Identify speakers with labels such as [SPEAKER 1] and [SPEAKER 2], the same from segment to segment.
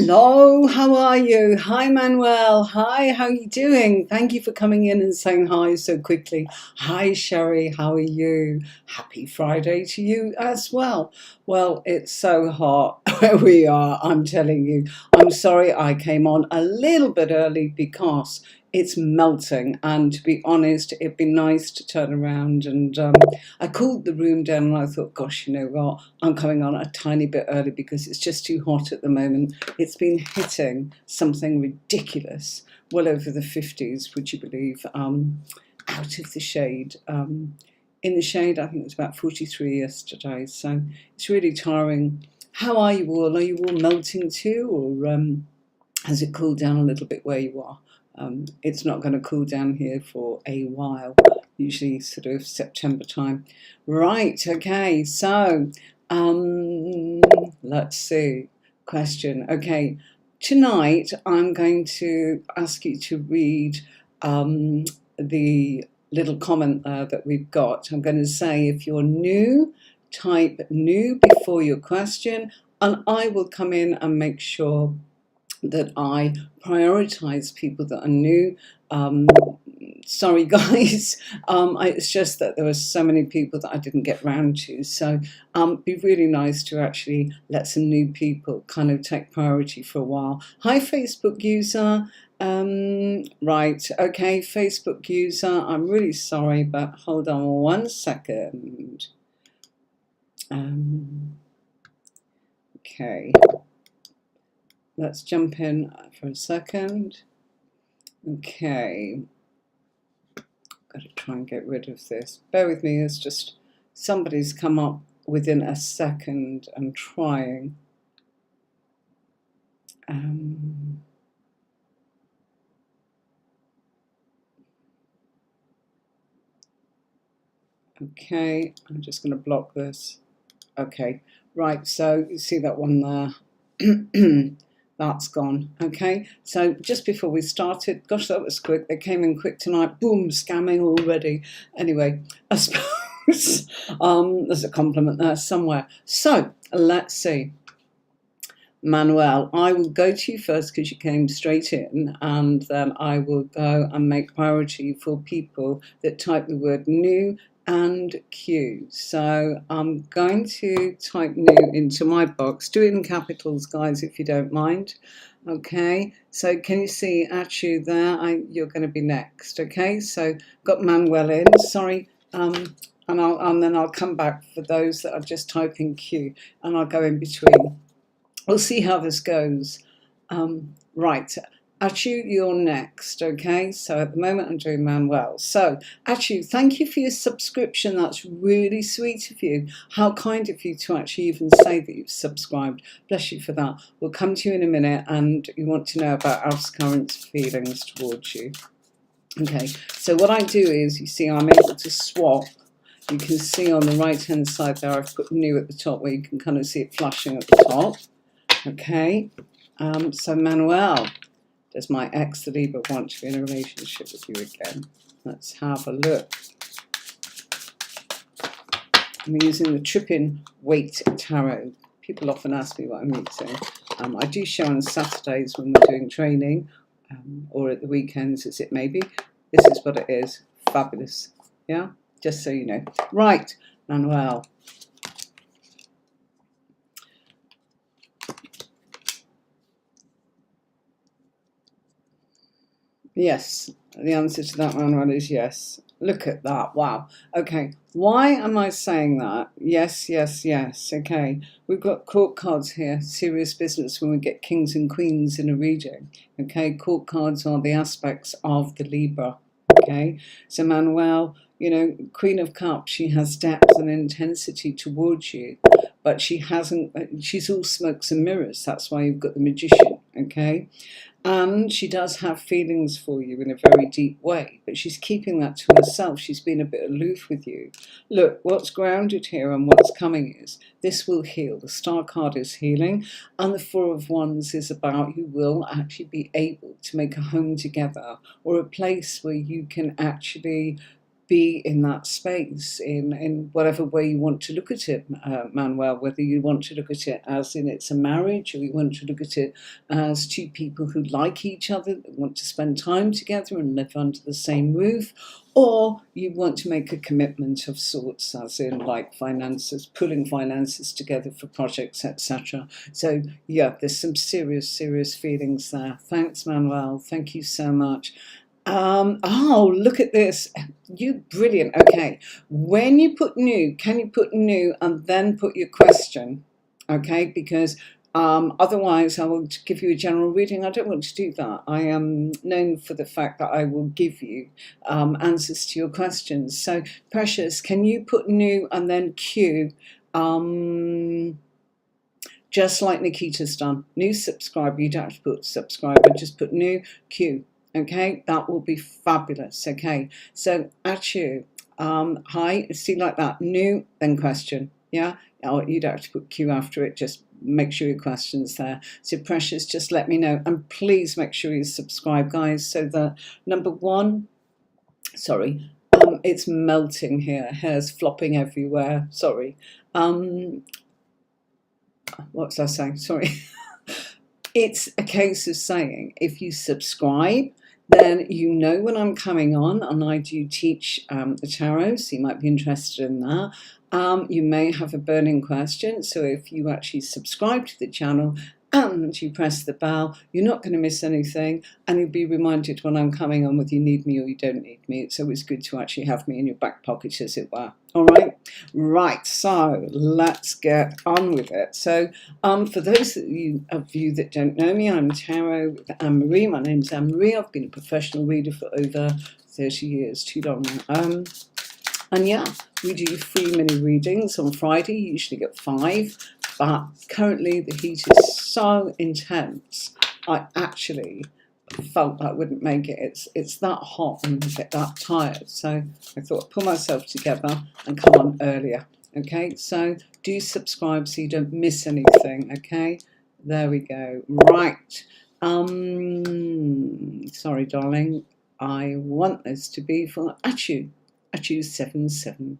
[SPEAKER 1] Hello, how are you? Hi, Manuel. Hi, how are you doing? Thank you for coming in and saying hi so quickly. Hi, Sherry. How are you? Happy Friday to you as well. Well, it's so hot where we are, I'm telling you. I'm sorry I came on a little bit early because it's melting, and to be honest, it'd be nice to turn around and I cooled the room down and I thought, gosh, you know what, I'm coming on a tiny bit early because it's just too hot at the moment. It's been hitting something ridiculous, well over the 50s, would you believe, out of the shade. In the shade, I think it was about 43 yesterday, so it's really tiring. How are you all? Are you all melting too, or has it cooled down a little bit where you are? It's not going to cool down here for a while, usually sort of September time. Right, okay, so let's see. Question. Okay, tonight I'm going to ask you to read the little comment that we've got. I'm going to say, if you're new, type new before your question, and I will come in and make sure that I prioritize people that are new. Sorry guys, it's just that there were so many people that I didn't get round to, so it'd be really nice to actually let some new people kind of take priority for a while. Hi Facebook user. Right, okay, Facebook user, I'm really sorry, but hold on 1 second. Okay, let's jump in for a second. Okay, got to try and get rid of this. Bear with me, it's just somebody's come up within a second and trying. Okay, I'm just going to block this. Okay, right, so you see that one there. That's gone. Okay, so just before we started, gosh, that was quick. They came in quick tonight. Boom, scamming already. Anyway, I suppose there's a compliment there somewhere. So let's see. Manuel, I will go to you first because you came straight in, and then I will go and make priority for people that type the word new and Q. So I'm going to type new into my box. Do it in capitals, guys, if you don't mind. Okay, so can you see Achu there? You're going to be next. Okay, so got Manuel in. Sorry, and then I'll come back for those that are just typing Q, and I'll go in between. We'll see how this goes. Right, Achu, you're next, okay? So at the moment I'm doing Manuel. So, Achu, thank you for your subscription. That's really sweet of you. How kind of you to actually even say that you've subscribed. Bless you for that. We'll come to you in a minute, and you want to know about Alf's current feelings towards you. Okay, so what I do is, you see, I'm able to swap. You can see on the right-hand side there, I've put new at the top, where you can kind of see it flashing at the top. Okay, so Manuel, does my ex, the Libra, want to be in a relationship with you again? Let's have a look. I'm using the Tripping Weight Tarot. People often ask me what I'm using. I do show on Saturdays when we're doing training, or at the weekends as it may be. This is what it is. Fabulous. Yeah, just so you know. Right, Manuel. Yes, the answer to that, Manuel, is yes. Look at that. Wow. Okay. Why am I saying that? Yes, yes, yes. Okay. We've got court cards here. Serious business when we get kings and queens in a reading. Okay. Court cards are the aspects of the Libra. Okay. So, Manuel, you know, Queen of Cups, she has depth and intensity towards you, but she's all smokes and mirrors. That's why you've got the Magician. Okay. And she does have feelings for you in a very deep way, but she's keeping that to herself. She's been a bit aloof with you. Look, what's grounded here and what's coming is, this will heal. The Star card is healing, and the Four of Wands is about, you will actually be able to make a home together, or a place where you can actually be in that space in whatever way you want to look at it, Manuel, whether you want to look at it as in it's a marriage, or you want to look at it as two people who like each other, that want to spend time together and live under the same roof, or you want to make a commitment of sorts, as in like finances, pulling finances together for projects, etc. So yeah, there's some serious feelings there. Thanks, Manuel. Thank you so much. Oh, look at this. You brilliant. Okay. When you put new, can you put new and then put your question? Okay, because otherwise I will give you a general reading. I don't want to do that. I am known for the fact that I will give you answers to your questions. So, Precious, can you put new and then Q? Just like Nikita's done. New subscriber. You don't have to put subscriber, just put new Q. Okay, that will be fabulous. Okay, so Achu, hi, see, like that, new, then question. Yeah, oh, you don't have to put Q after it, just make sure your question's there. So Precious, just let me know, and please make sure you subscribe, guys, so that number one, sorry, it's melting here, hair's flopping everywhere, sorry. What was I saying? Sorry. It's a case of saying, if you subscribe, then you know when I'm coming on, and I do teach the tarot, so you might be interested in that. You may have a burning question, so if you actually subscribe to the channel and you press the bell, you're not going to miss anything, and you'll be reminded when I'm coming on whether you need me or you don't need me. It's always good to actually have me in your back pocket, as it were. All right, right, so let's get on with it. So for those of you that don't know me, I'm Tarot with Anne-Marie. My name's Anne-Marie. I've been a professional reader for over 30 years, too long. And yeah, we do free mini readings on Friday. You usually get 5, but currently the heat is so intense, I actually felt I wouldn't make it. It's that hot and I get that tired. So I thought I'd pull myself together and come on earlier. Okay, so do subscribe so you don't miss anything. Okay, there we go. Right. Sorry, darling. I want this to be for Achu. Achu 77.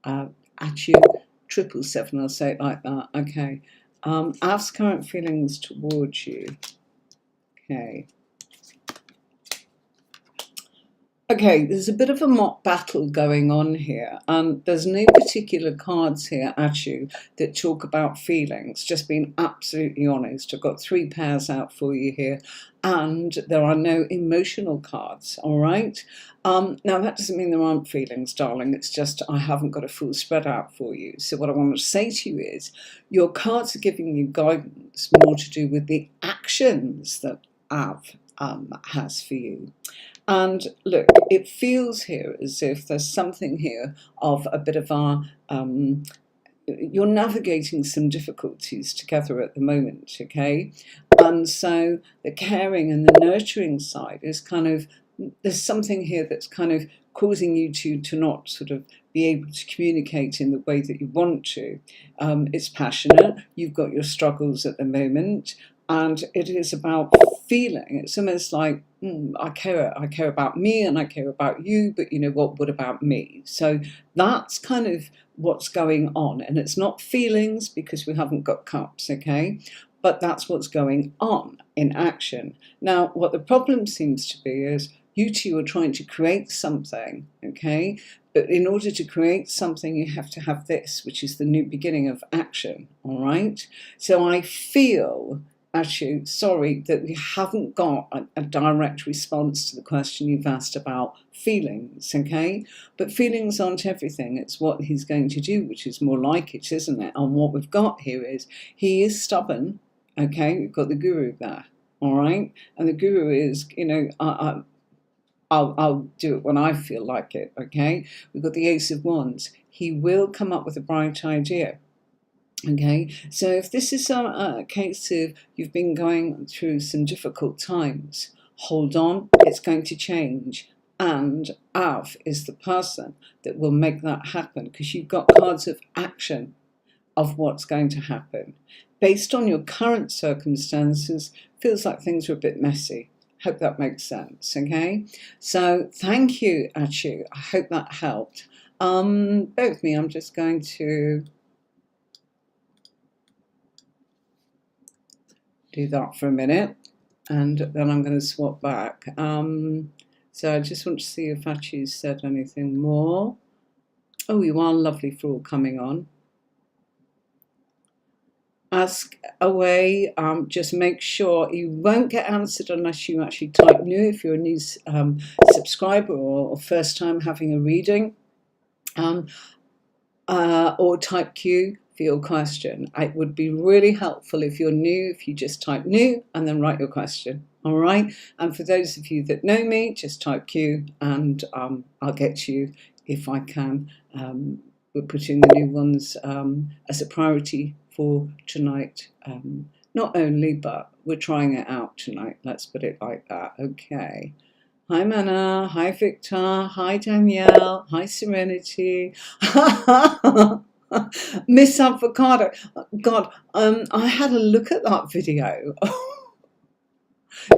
[SPEAKER 1] Achu 777. I'll say it like that. Okay. Av's current feelings towards you. Okay. Okay, there's a bit of a mock battle going on here, and there's no particular cards here at you that talk about feelings, just being absolutely honest. I've got 3 pairs out for you here, and there are no emotional cards, all right? Now, that doesn't mean there aren't feelings, darling. It's just I haven't got a full spread out for you. So what I want to say to you is your cards are giving you guidance more to do with the actions that Av has for you. And look, it feels here as if there's something here of a bit of a, you're navigating some difficulties together at the moment, okay? And so the caring and the nurturing side is kind of, there's something here that's kind of causing you to not sort of be able to communicate in the way that you want to. It's passionate, you've got your struggles at the moment, and it is about feeling. It's almost like, I care about me and I care about you, but you know what about me? So that's kind of what's going on. And it's not feelings because we haven't got cups, okay? But that's what's going on in action. Now, what the problem seems to be is you two are trying to create something, okay? But in order to create something, you have to have this, which is the new beginning of action, all right? So I feel, actually, sorry, that we haven't got a direct response to the question you've asked about feelings, okay? But feelings aren't everything. It's what he's going to do, which is more like it, isn't it? And what we've got here is he is stubborn, okay? We've got the guru there, all right? And the guru is, you know, I'll do it when I feel like it, okay? We've got the Ace of Wands. He will come up with a bright idea. Okay, so if this is a case of you've been going through some difficult times, hold on, it's going to change. And Av is the person that will make that happen because you've got cards of action of what's going to happen. Based on your current circumstances, feels like things are a bit messy. Hope that makes sense, okay? So thank you, Achu. I hope that helped. Bear with me, I'm just going to do that for a minute, and then I'm going to swap back. So I just want to see if Achu said anything more. Oh, you are lovely for all coming on. Ask away. Just make sure you won't get answered unless you actually type new. If you're a new subscriber or first time having a reading, or type Q for your question. It would be really helpful if you're new, if you just type new and then write your question. All right. And for those of you that know me, just type Q and I'll get to you if I can. We're putting the new ones as a priority for tonight. Not only, but we're trying it out tonight. Let's put it like that. Okay. Hi, Mana. Hi, Victor. Hi, Danielle. Hi, Serenity. Miss Avocado. God, I had a look at that video.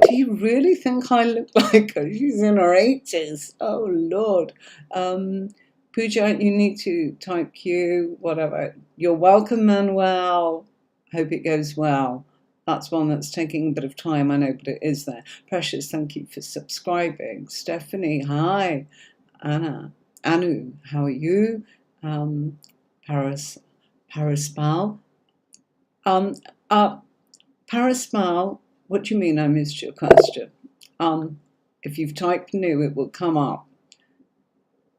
[SPEAKER 1] Do you really think I look like her? She's in her 80s. Oh, Lord. Pooja, you need to type Q, whatever. You're welcome, Manuel. Hope it goes well. That's one that's taking a bit of time, I know, but it is there. Precious, thank you for subscribing. Stephanie, hi. Anna, Anu, how are you? Paraspal. Paraspal, what do you mean I missed your question? If you've typed new, it will come up.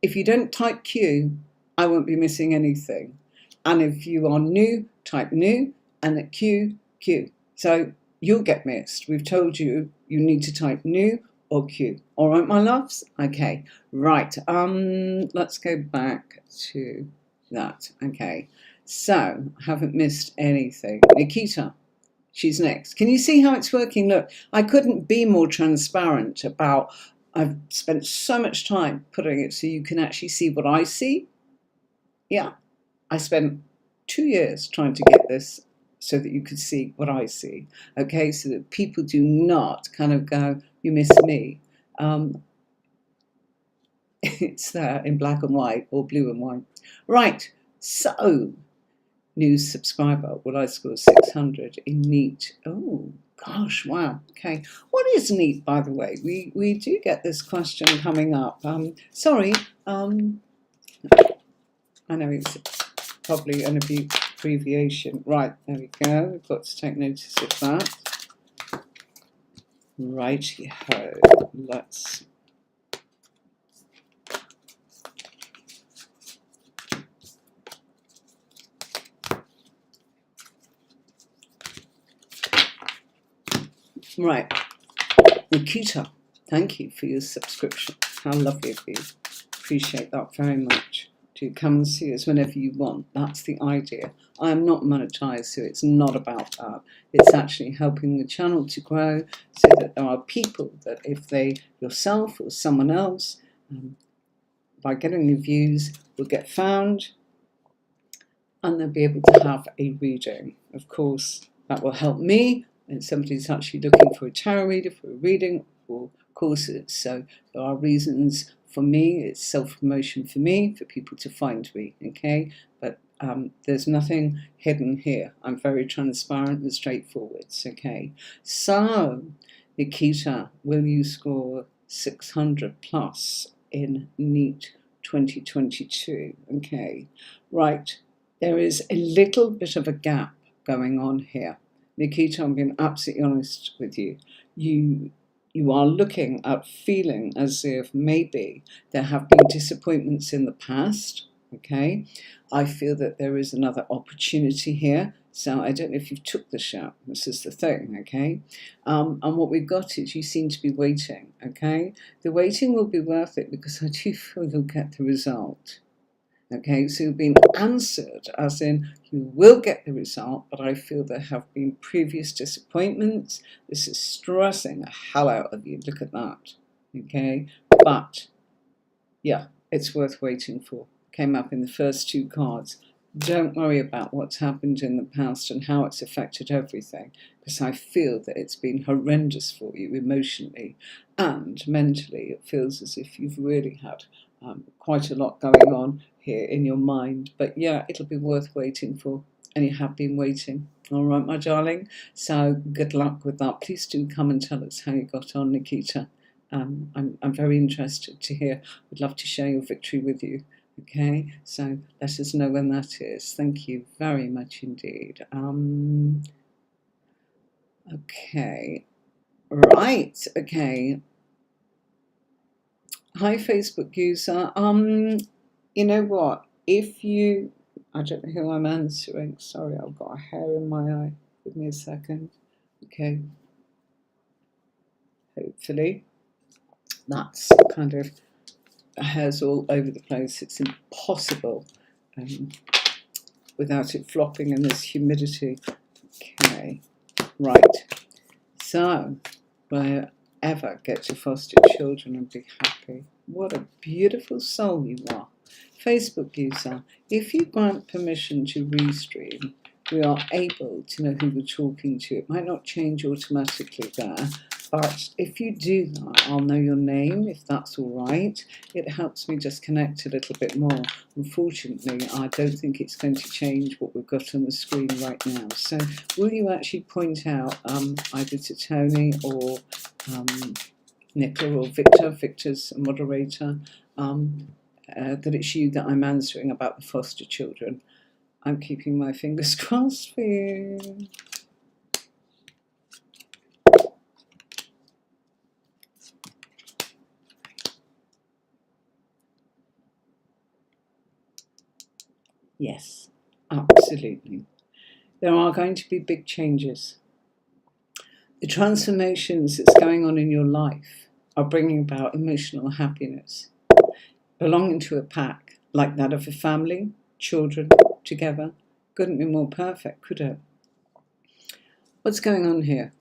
[SPEAKER 1] If you don't type Q, I won't be missing anything. And if you are new, type new, and at Q, Q. So you'll get missed. We've told you you need to type new or Q. All right, my loves? Okay, right. Let's go back to that. Okay, so I haven't missed anything. Nikita, she's next. Can you see how it's working? Look, I couldn't be more transparent about, I've spent so much time putting it so you can actually see what I see. Yeah, I spent 2 years trying to get this so that you could see what I see, okay, so that people do not kind of go, you miss me. It's there in black and white or blue and white. Right, so, new subscriber, will I score 600 in NEAT? Oh, gosh, wow, okay. What is NEAT, by the way? We do get this question coming up. Sorry, I know it's probably an abbreviation. Right, there we go. We've got to take notice of that. Righty-ho. Let's... Right. Nikita, thank you for your subscription. How lovely of you. Appreciate that very much. Do come and see us whenever you want. That's the idea. I am not monetized, so it's not about that. It's actually helping the channel to grow so that there are people that if they, yourself or someone else, by getting the views, will get found and they'll be able to have a reading. Of course, that will help me and somebody's actually looking for a tarot reader, for a reading, for courses. So there are reasons for me, it's self-promotion for me, for people to find me, okay? But there's nothing hidden here. I'm very transparent and straightforward, okay? So, Nikita, will you score 600 plus in NEAT 2022? Okay, right. There is a little bit of a gap going on here. Nikita, I'm being absolutely honest with you. You are looking at feeling as if maybe there have been disappointments in the past, okay? I feel that there is another opportunity here. So I don't know if you've took the shot. This is the thing, okay? And what we've got is you seem to be waiting, okay? The waiting will be worth it because I do feel you'll get the result. Okay, so you've been answered, as in you will get the result, but I feel there have been previous disappointments. This is stressing the hell out of you. Look at that. Okay, but yeah, it's worth waiting for. Came up in the first two cards. Don't worry about what's happened in the past and how it's affected everything, because I feel that it's been horrendous for you emotionally and mentally. It feels as if you've really had quite a lot going on here in your mind. But yeah, it'll be worth waiting for, and you have been waiting. All right, my darling. So good luck with that. Please do come and tell us how you got on, Nikita. I'm very interested to hear. Would love to share your victory with you. Okay, so let us know when that is. Thank you very much indeed. Okay, right. Okay. Hi, Facebook user. You know what? I don't know who I'm answering. Sorry, I've got a hair in my eye. Give me a second. Okay. Hopefully, that's kind of hairs all over the place. It's impossible without it flopping in this humidity. Okay, right. So, wherever, get your foster children and be happy. What a beautiful soul you are. Facebook user, if you grant permission to restream, we are able to know who we're talking to. It might not change automatically there, but if you do that, I'll know your name, if that's all right. It helps me just connect a little bit more. Unfortunately, I don't think it's going to change what we've got on the screen right now. So will you actually point out either to Tony or Nicola or Victor, Victor's a moderator, that it's you that I'm answering about the foster children. I'm keeping my fingers crossed for you. Yes, absolutely. There are going to be big changes. The transformations that's going on in your life are bringing about emotional happiness. Belonging to a pack like that of a family, children, together, couldn't be more perfect, could it? What's going on here?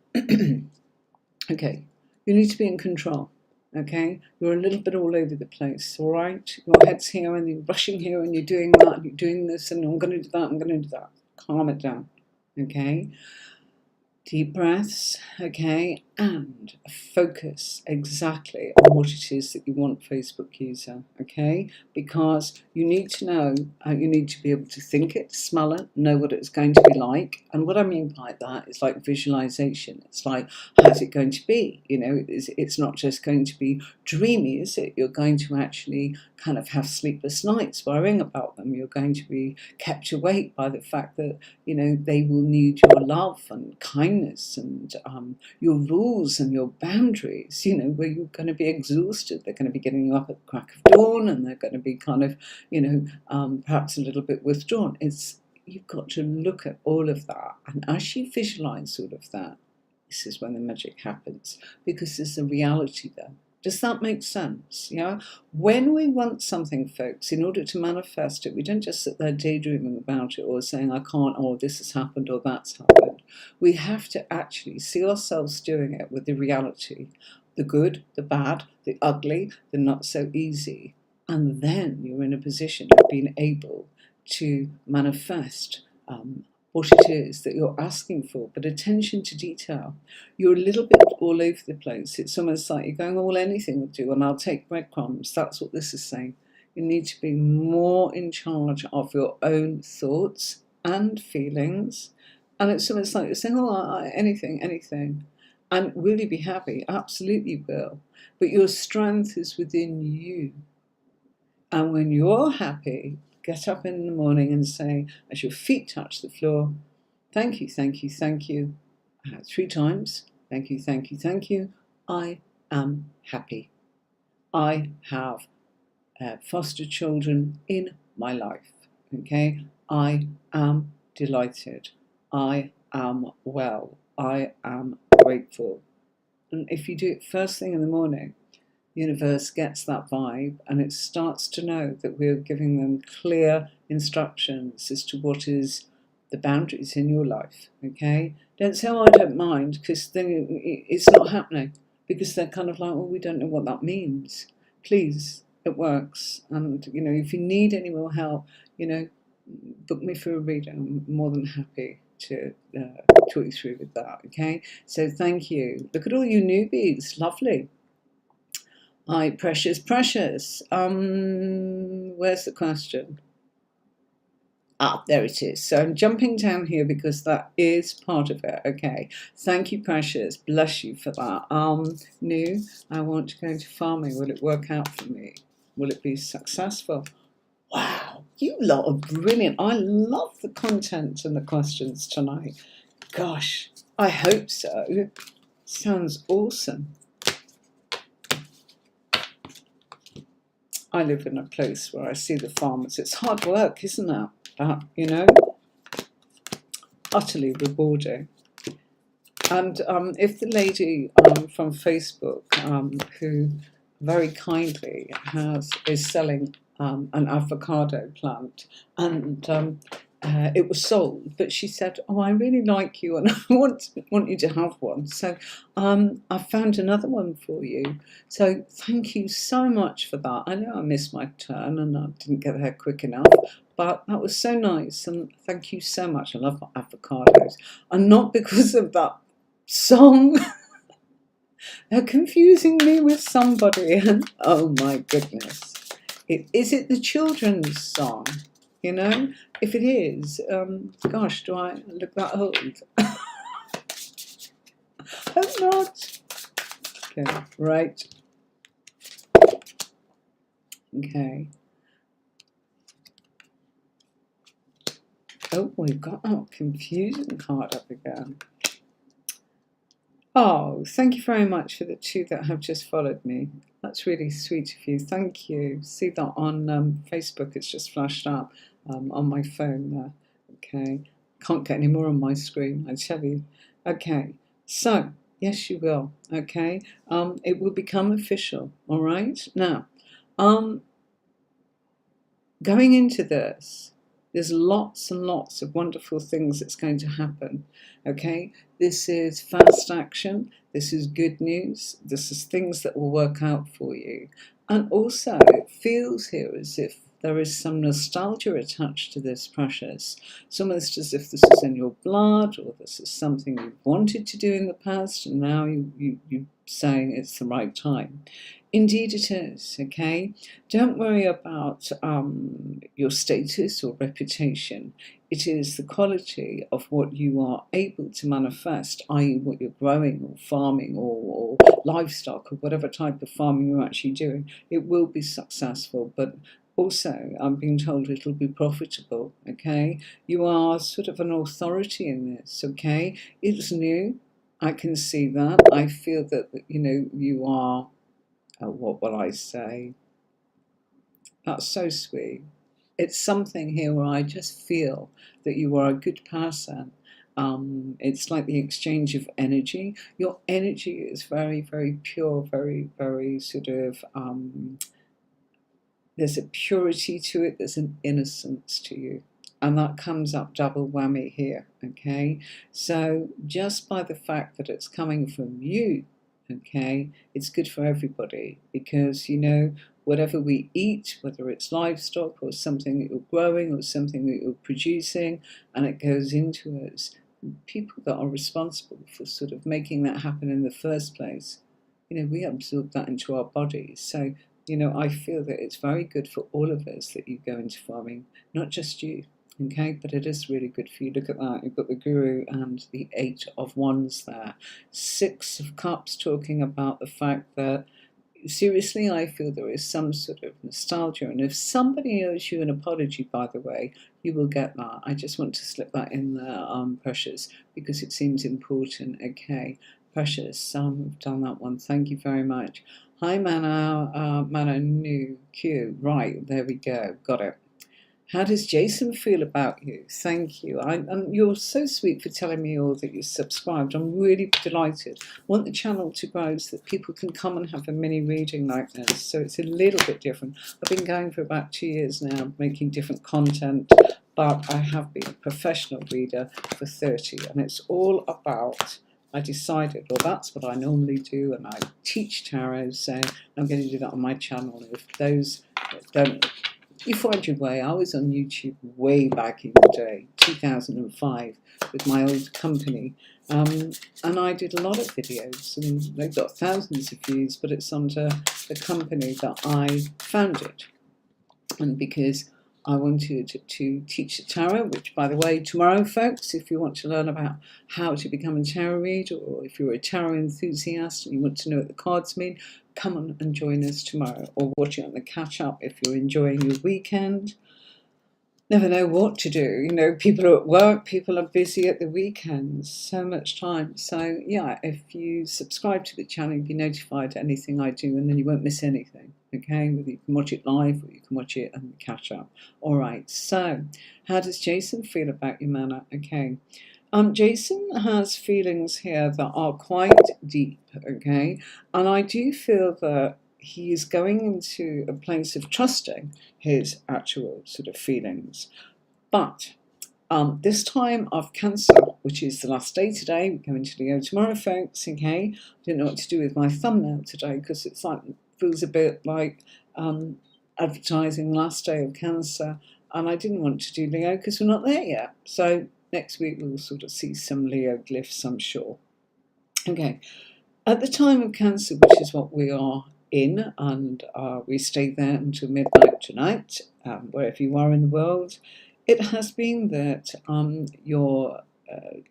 [SPEAKER 1] Okay, you need to be in control. Okay, you're a little bit all over the place, all right? Your head's here and you're rushing here and you're doing that and you're doing this and I'm going to do that, I'm going to do that. Calm it down, okay? Deep breaths, okay, and focus exactly on what it is that you want, Facebook user, okay? Because you need to know, you need to be able to think it, smell it, know what it's going to be like. And what I mean by that is like visualization. It's like, how's it going to be? You know, it's not just going to be dreamy, is it? You're going to actually kind of have sleepless nights worrying about them. You're going to be kept awake by the fact that, you know, they will need your love and kindness and your rules and your boundaries, you know, where you're going to be exhausted. They're going to be getting you up at the crack of dawn and they're going to be kind of, you know, perhaps a little bit withdrawn. You've got to look at all of that. And as you visualize all of that, this is when the magic happens, because there's a reality there. Does that make sense? Yeah. When we want something, folks, in order to manifest it, we don't just sit there daydreaming about it or saying, I can't, or this has happened, or that's happened. We have to actually see ourselves doing it with the reality, the good, the bad, the ugly, the not so easy. And then you're in a position of being able to manifest what it is that you're asking for, but attention to detail. You're a little bit all over the place. It's almost like you're going, well, anything will do, and I'll take breadcrumbs. That's what this is saying. You need to be more in charge of your own thoughts and feelings. And it's almost like you're saying, oh, anything. And will you be happy? Absolutely you will. But your strength is within you. And when you're happy, get up in the morning and say, as your feet touch the floor, thank you, thank you, thank you, 3 times. Thank you, thank you, thank you. I am happy. I have foster children in my life. Okay? I am delighted. I am well. I am grateful. And if you do it first thing in the morning, universe gets that vibe and it starts to know that we're giving them clear instructions as to what is the boundaries in your life. Okay, don't say, oh, I don't mind, because then it's not happening, because they're kind of like, oh, we don't know what that means. Please, it works. And you know, if you need any more help, you know, book me for a reading. I'm more than happy to talk you through with that, okay? So thank you. Look at all you newbies. Lovely. Hi, precious, precious. Where's the question? Ah, there it is. So I'm jumping down here because that is part of it. Okay. Thank you, precious. Bless you for that. New, I want to go into farming. Will it work out for me? Will it be successful? Wow, you lot are brilliant. I love the content and the questions tonight. Gosh, I hope so. Sounds awesome. I live in a place where I see the farmers. It's hard work, isn't it? You know, utterly rewarding. And if the lady from Facebook, who very kindly is selling an avocado plant, and it was sold, but she said, "Oh, I really like you, and I want you to have one. So I found another one for you. So thank you so much for that. I know I missed my turn and I didn't get there quick enough, but that was so nice, and thank you so much. I love avocados, and not because of that song." They're confusing me with somebody, and oh my goodness, is it the children's song? You know, if it is, gosh, do I look that old? Hope not. Okay, right. Okay. Oh, we've got our confusion card up again. Oh, thank you very much for the 2 that have just followed me. That's really sweet of you. Thank you. See that on Facebook? It's just flashed up on my phone there. Okay. Can't get any more on my screen, I tell you. Okay. So, yes, you will. Okay. It will become official. All right. Now, going into this, there's lots and lots of wonderful things that's going to happen, okay? This is fast action. This is good news. This is things that will work out for you. And also, it feels here as if there is some nostalgia attached to this, precious. It's almost as if this is in your blood, or this is something you wanted to do in the past, and now you're saying it's the right time. Indeed it is, okay? Don't worry about your status or reputation. It is the quality of what you are able to manifest, i.e. what you're growing or farming or livestock or whatever type of farming you're actually doing. It will be successful, but also I'm being told it'll be profitable, okay? You are sort of an authority in this, okay? It's new. I can see that. I feel that, you know, you are... what will I say? That's so sweet. It's something here where I just feel that you are a good person. It's like the exchange of energy. Your energy is very, very pure, very, very sort of, there's a purity to it, there's an innocence to you. And that comes up double whammy here, okay? So just by the fact that it's coming from you, okay, it's good for everybody, because, you know, whatever we eat, whether it's livestock or something that you're growing or something that you're producing, and it goes into us, people that are responsible for sort of making that happen in the first place, you know, we absorb that into our bodies. So, you know, I feel that it's very good for all of us that you go into farming, not just you. Okay, but it is really good for you. Look at that. You've got the Guru and the 8 of Wands there. 6 of Cups, talking about the fact that, seriously, I feel there is some sort of nostalgia. And if somebody owes you an apology, by the way, you will get that. I just want to slip that in there, precious, because it seems important. Okay, precious, we've done that one. Thank you very much. Hi, Mana New Q. Right, there we go. Got it. How does Jason feel about you? Thank you. And you're so sweet for telling me all that you subscribed. I'm really delighted. I want the channel to grow so that people can come and have a mini reading like this. So it's a little bit different. I've been going for about 2 years now, making different content, but I have been a professional reader for 30. And it's all about, I decided, well, that's what I normally do, and I teach tarot, so I'm going to do that on my channel. If those that don't you find your way. I was on YouTube way back in the day, 2005, with my old company. And I did a lot of videos, and they've got thousands of views, but it's under the company that I founded. And because I wanted to teach the tarot, which, by the way, tomorrow, folks, if you want to learn about how to become a tarot reader, or if you're a tarot enthusiast and you want to know what the cards mean, come on and join us tomorrow, or watch it on the catch-up if you're enjoying your weekend. Never know what to do. You know, people are at work, people are busy at the weekends, so much time. So, yeah, if you subscribe to the channel, you'll be notified of anything I do, and then you won't miss anything, okay? Whether you can watch it live or you can watch it and catch up. All right, so how does Jason feel about your manner? Okay. Jason has feelings here that are quite deep, okay? And I do feel that he is going into a place of trusting his actual sort of feelings. But this time of Cancer, which is the last day today, we're going to Leo tomorrow, folks, okay? I didn't know what to do with my thumbnail today because it's like, feels a bit like advertising last day of Cancer, and I didn't want to do Leo because we're not there yet. So next week we'll sort of see some Leo glyphs, I'm sure. Okay, at the time of Cancer, which is what we are in, and we stay there until midnight tonight, wherever you are in the world, it has been that your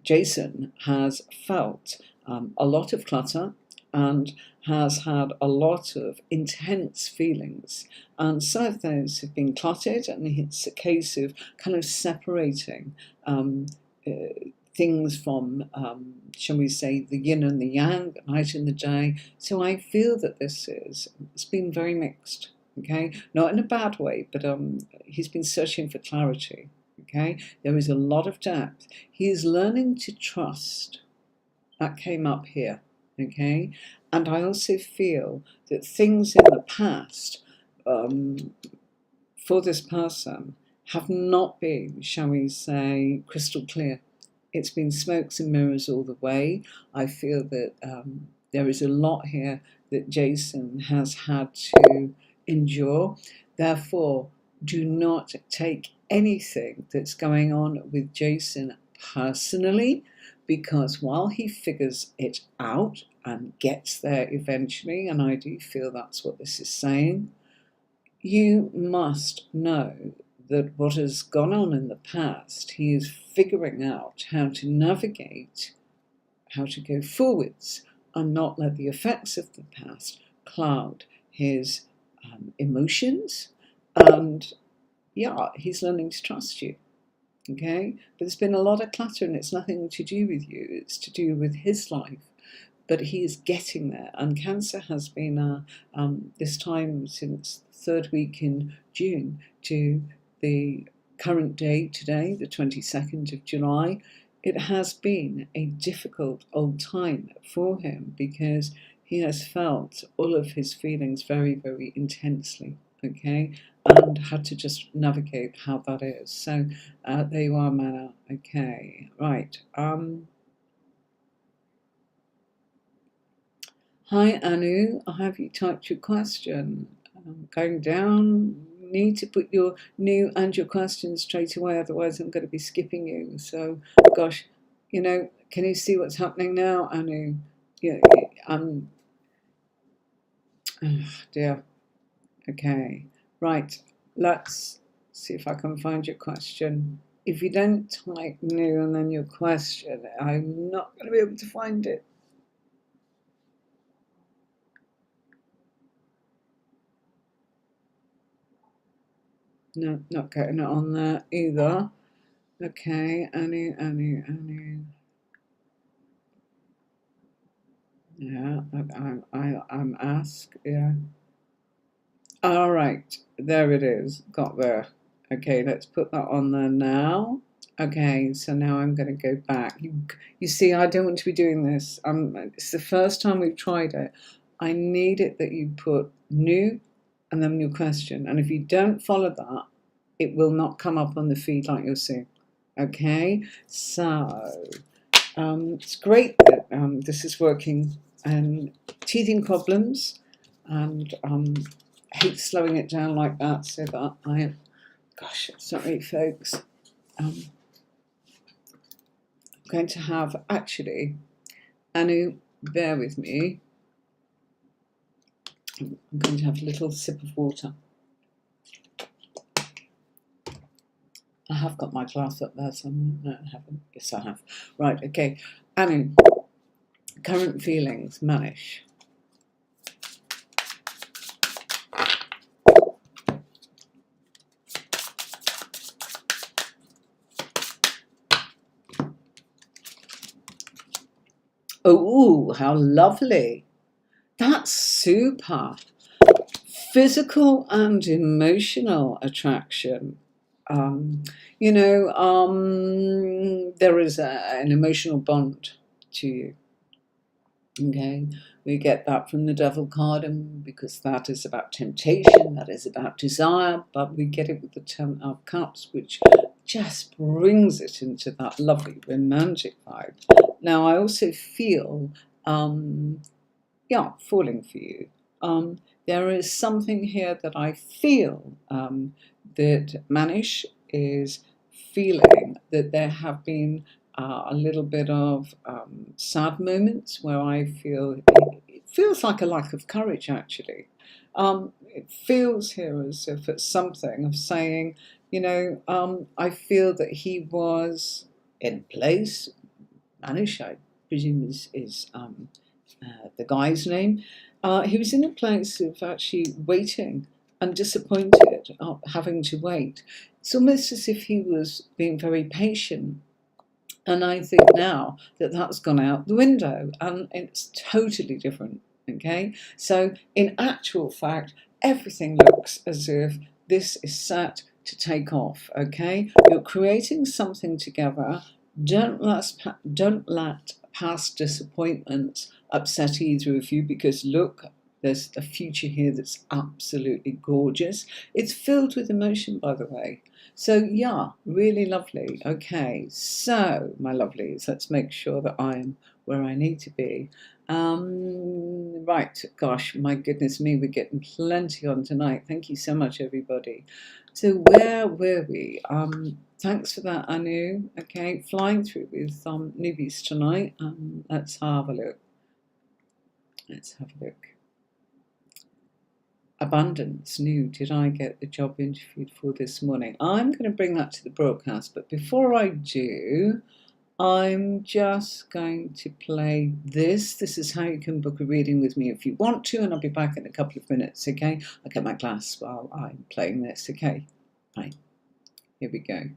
[SPEAKER 1] Jason has felt a lot of clutter and has had a lot of intense feelings, and some of those have been cluttered, and it's a case of kind of separating things from, shall we say, the yin and the yang, the night and the day. So I feel that it's been very mixed, okay? Not in a bad way, but he's been searching for clarity, okay? There is a lot of depth. He is learning to trust. That came up here, okay? And I also feel that things in the past for this person have not been, shall we say, crystal clear. It's been smokes and mirrors all the way. I feel that there is a lot here that Jason has had to endure. Therefore, do not take anything that's going on with Jason personally, because while he figures it out and gets there eventually, and I do feel that's what this is saying, you must know that what has gone on in the past, he is figuring out how to navigate, how to go forwards, and not let the effects of the past cloud his emotions. And yeah, he's learning to trust you, okay? But there's been a lot of clutter, and it's nothing to do with you, it's to do with his life. But he is getting there, and Cancer has been this time since the third week in June to the current day today, the 22nd of July. It has been a difficult old time for him because he has felt all of his feelings very, very intensely, okay, and had to just navigate how that is. So there you are, Mana. Okay, right. Hi Anu, have you typed your question? Going down, need to put your new and your question straight away, otherwise I'm going to be skipping you. So, gosh, you know, can you see what's happening now, Anu? Yeah, oh dear. Okay, right, let's see if I can find your question. If you don't type new and then your question, I'm not going to be able to find it. No, not getting it on there either. Okay, Annie. Yeah, I'm asked, yeah. All right, there it is, got there. Okay, let's put that on there now. Okay, so now I'm going to go back. You see, I don't want to be doing this. It's the first time we've tried it. I need it that you put new and then your question. And if you don't follow that, it will not come up on the feed like you'll see. Okay, so it's great that this is working. And teething problems, and hate slowing it down like that, so that I Gosh, sorry, folks. I'm going to have, actually, Anu, bear with me. I'm going to have a little sip of water. I have got my glass up there, so no, I haven't. Yes, I have. Right, okay. Anu, current feelings, Manish. Oh, how lovely. That's super. Physical and emotional attraction. There is an emotional bond to you. Okay, we get that from the Devil card, and because that is about temptation, that is about desire, but we get it with the Ten of Cups, which just brings it into that lovely romantic vibe. Now, I also feel, falling for you. There is something here that I feel that Manish is feeling that there have been a little bit of sad moments where I feel it feels like a lack of courage, actually. It feels here as if it's something of saying, I feel that he was in place. Manish, I presume, is the guy's name. He was in a place of actually waiting and disappointed, having to wait. It's almost as if he was being very patient. And I think now that that's gone out the window and it's totally different. Okay, so in actual fact, everything looks as if this is set to take off. Okay, you're creating something together. Don't let past disappointments upset either of you, because look, there's a future here that's absolutely gorgeous. It's filled with emotion, by the way. So yeah, really lovely. Okay, so my lovelies, let's make sure that I'm where I need to be. Right, gosh, my goodness me, we're getting plenty on tonight. Thank you so much, everybody. So where were we? Thanks for that, Anu. Okay, flying through with newbies tonight. Let's have a look. Let's have a look. Abundance, new. Did I get the job interviewed for this morning? I'm going to bring that to the broadcast, but before I do, I'm just going to play this. This is how you can book a reading with me if you want to, and I'll be back in a couple of minutes, okay? I'll get my glass while I'm playing this, okay? Right, here we go.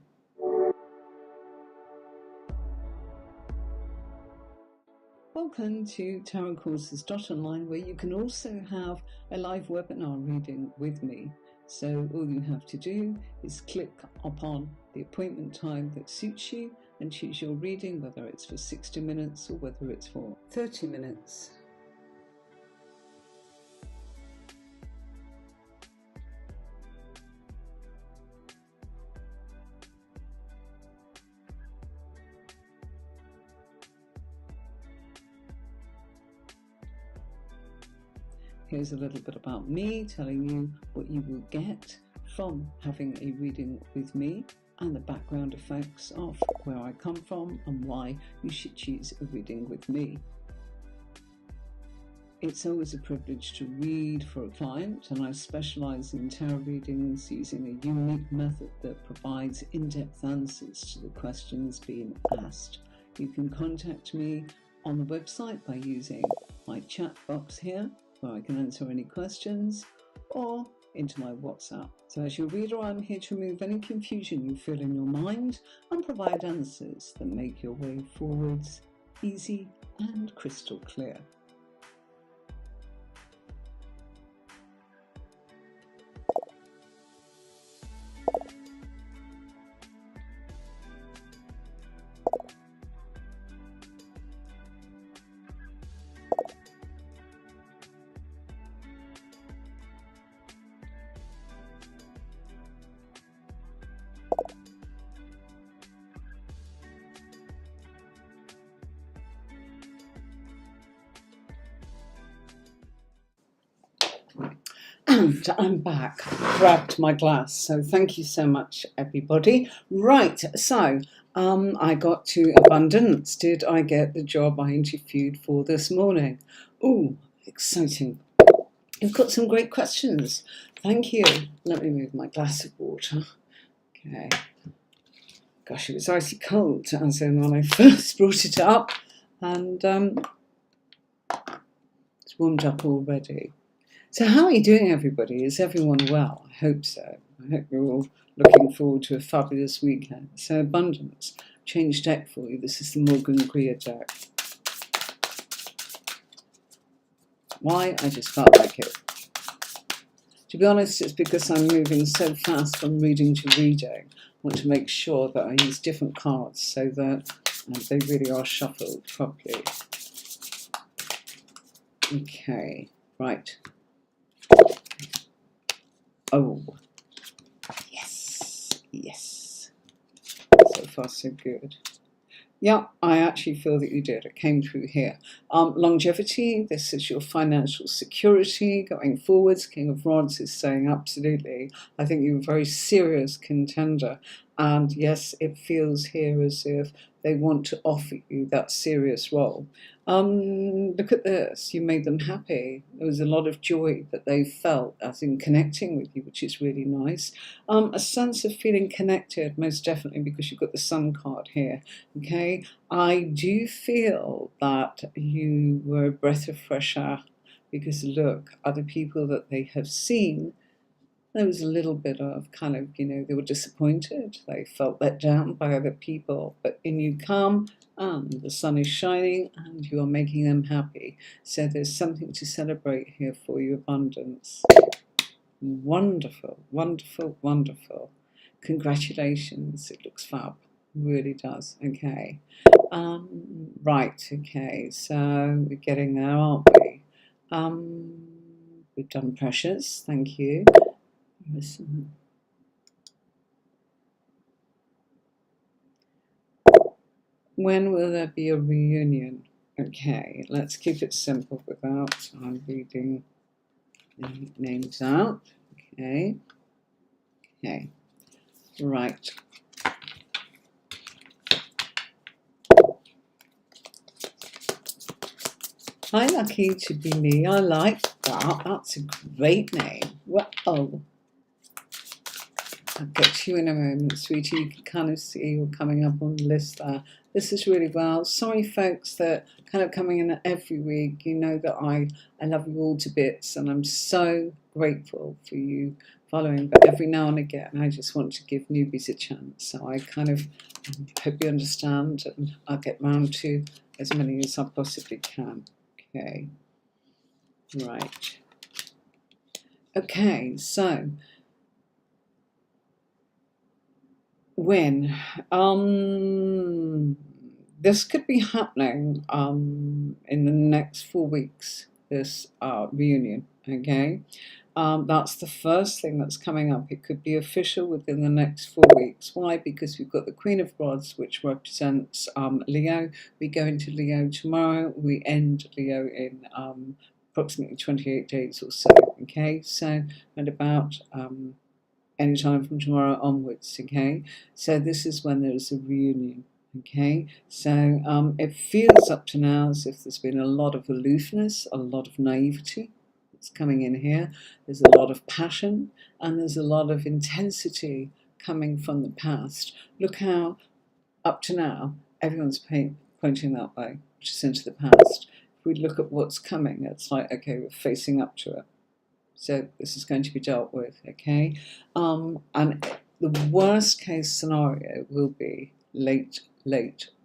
[SPEAKER 1] Welcome to tarotcourses.online, where you can also have a live webinar reading with me. So all you have to do is click upon the appointment time that suits you and choose your reading, whether it's for 60 minutes or whether it's for 30 minutes. Here's a little bit about me, telling you what you will get from having a reading with me and the background effects of where I come from and why you should choose a reading with me. It's always a privilege to read for a client, and I specialise in tarot readings using a unique method that provides in-depth answers to the questions being asked. You can contact me on the website by using my chat box here, where I can answer any questions, or into my WhatsApp. So as your reader, I'm here to remove any confusion you feel in your mind and provide answers that make your way forwards easy and crystal clear. And I'm back. Grabbed my glass. So thank you so much, everybody. Right. So I got to abundance. Did I get the job I interviewed for this morning? Oh, exciting. You've got some great questions. Thank you. Let me move my glass of water. Okay. Gosh, it was icy cold as in when I first brought it up. And it's warmed up already. So how are you doing, everybody? Is everyone well? I hope so. I hope you're all looking forward to a fabulous weekend. So abundance, change deck for you. This is the Morgan Greer deck. Why? I just felt like it. To be honest, it's because I'm moving so fast from reading to reading. I want to make sure that I use different cards so that they really are shuffled properly. Okay, right. Oh, yes, yes. So far, so good. Yeah, I actually feel that you did. It came through here. Longevity, this is your financial security going forwards. King of Rods is saying absolutely. I think you're a very serious contender. And yes, it feels here as if they want to offer you that serious role. Look at this. You made them happy. There was a lot of joy that they felt as in connecting with you, which is really nice. A sense of feeling connected, most definitely, because you've got the Sun card here. Okay, I do feel that you were a breath of fresh air because look, other people that they have seen, there was a little bit of kind of, they were disappointed. They felt let down by other people, but in you come and the sun is shining and you are making them happy. So there's something to celebrate here for you, abundance. Wonderful, wonderful, wonderful. Congratulations. It looks fab. Really does. Okay. Right. Okay. So we're getting there, aren't we? We've done pressures. Thank you. When will there be a reunion? Okay. Let's keep it simple without reading the names out. Okay. Okay. Right. Hi, lucky to be me. I like that. That's a great name. Well, I'll get to you in a moment, sweetie. You can kind of see you're coming up on the list there. This is really well. Sorry, folks, that kind of coming in every week. You know that I love you all to bits, and I'm so grateful for you following. But every now and again, I just want to give newbies a chance. So I kind of hope you understand, and I'll get round to as many as I possibly can. Okay. Right. Okay, so when this could be happening in the next 4 weeks, this reunion. Okay, that's the first thing that's coming up. It could be official within the next 4 weeks. Why? Because we've got the Queen of Rods, which represents Leo. We go into Leo tomorrow. We end Leo in approximately 28 days or so. Okay, so at about anytime from tomorrow onwards. Okay, so this is when there is a reunion. Okay, so it feels up to now as if there's been a lot of aloofness, a lot of naivety that's coming in here. There's a lot of passion and there's a lot of intensity coming from the past. Look how up to now everyone's pointing that way, which is into the past. If we look at what's coming, it's like, okay, we're facing up to it. So this is going to be dealt with, okay? And the worst case scenario will be late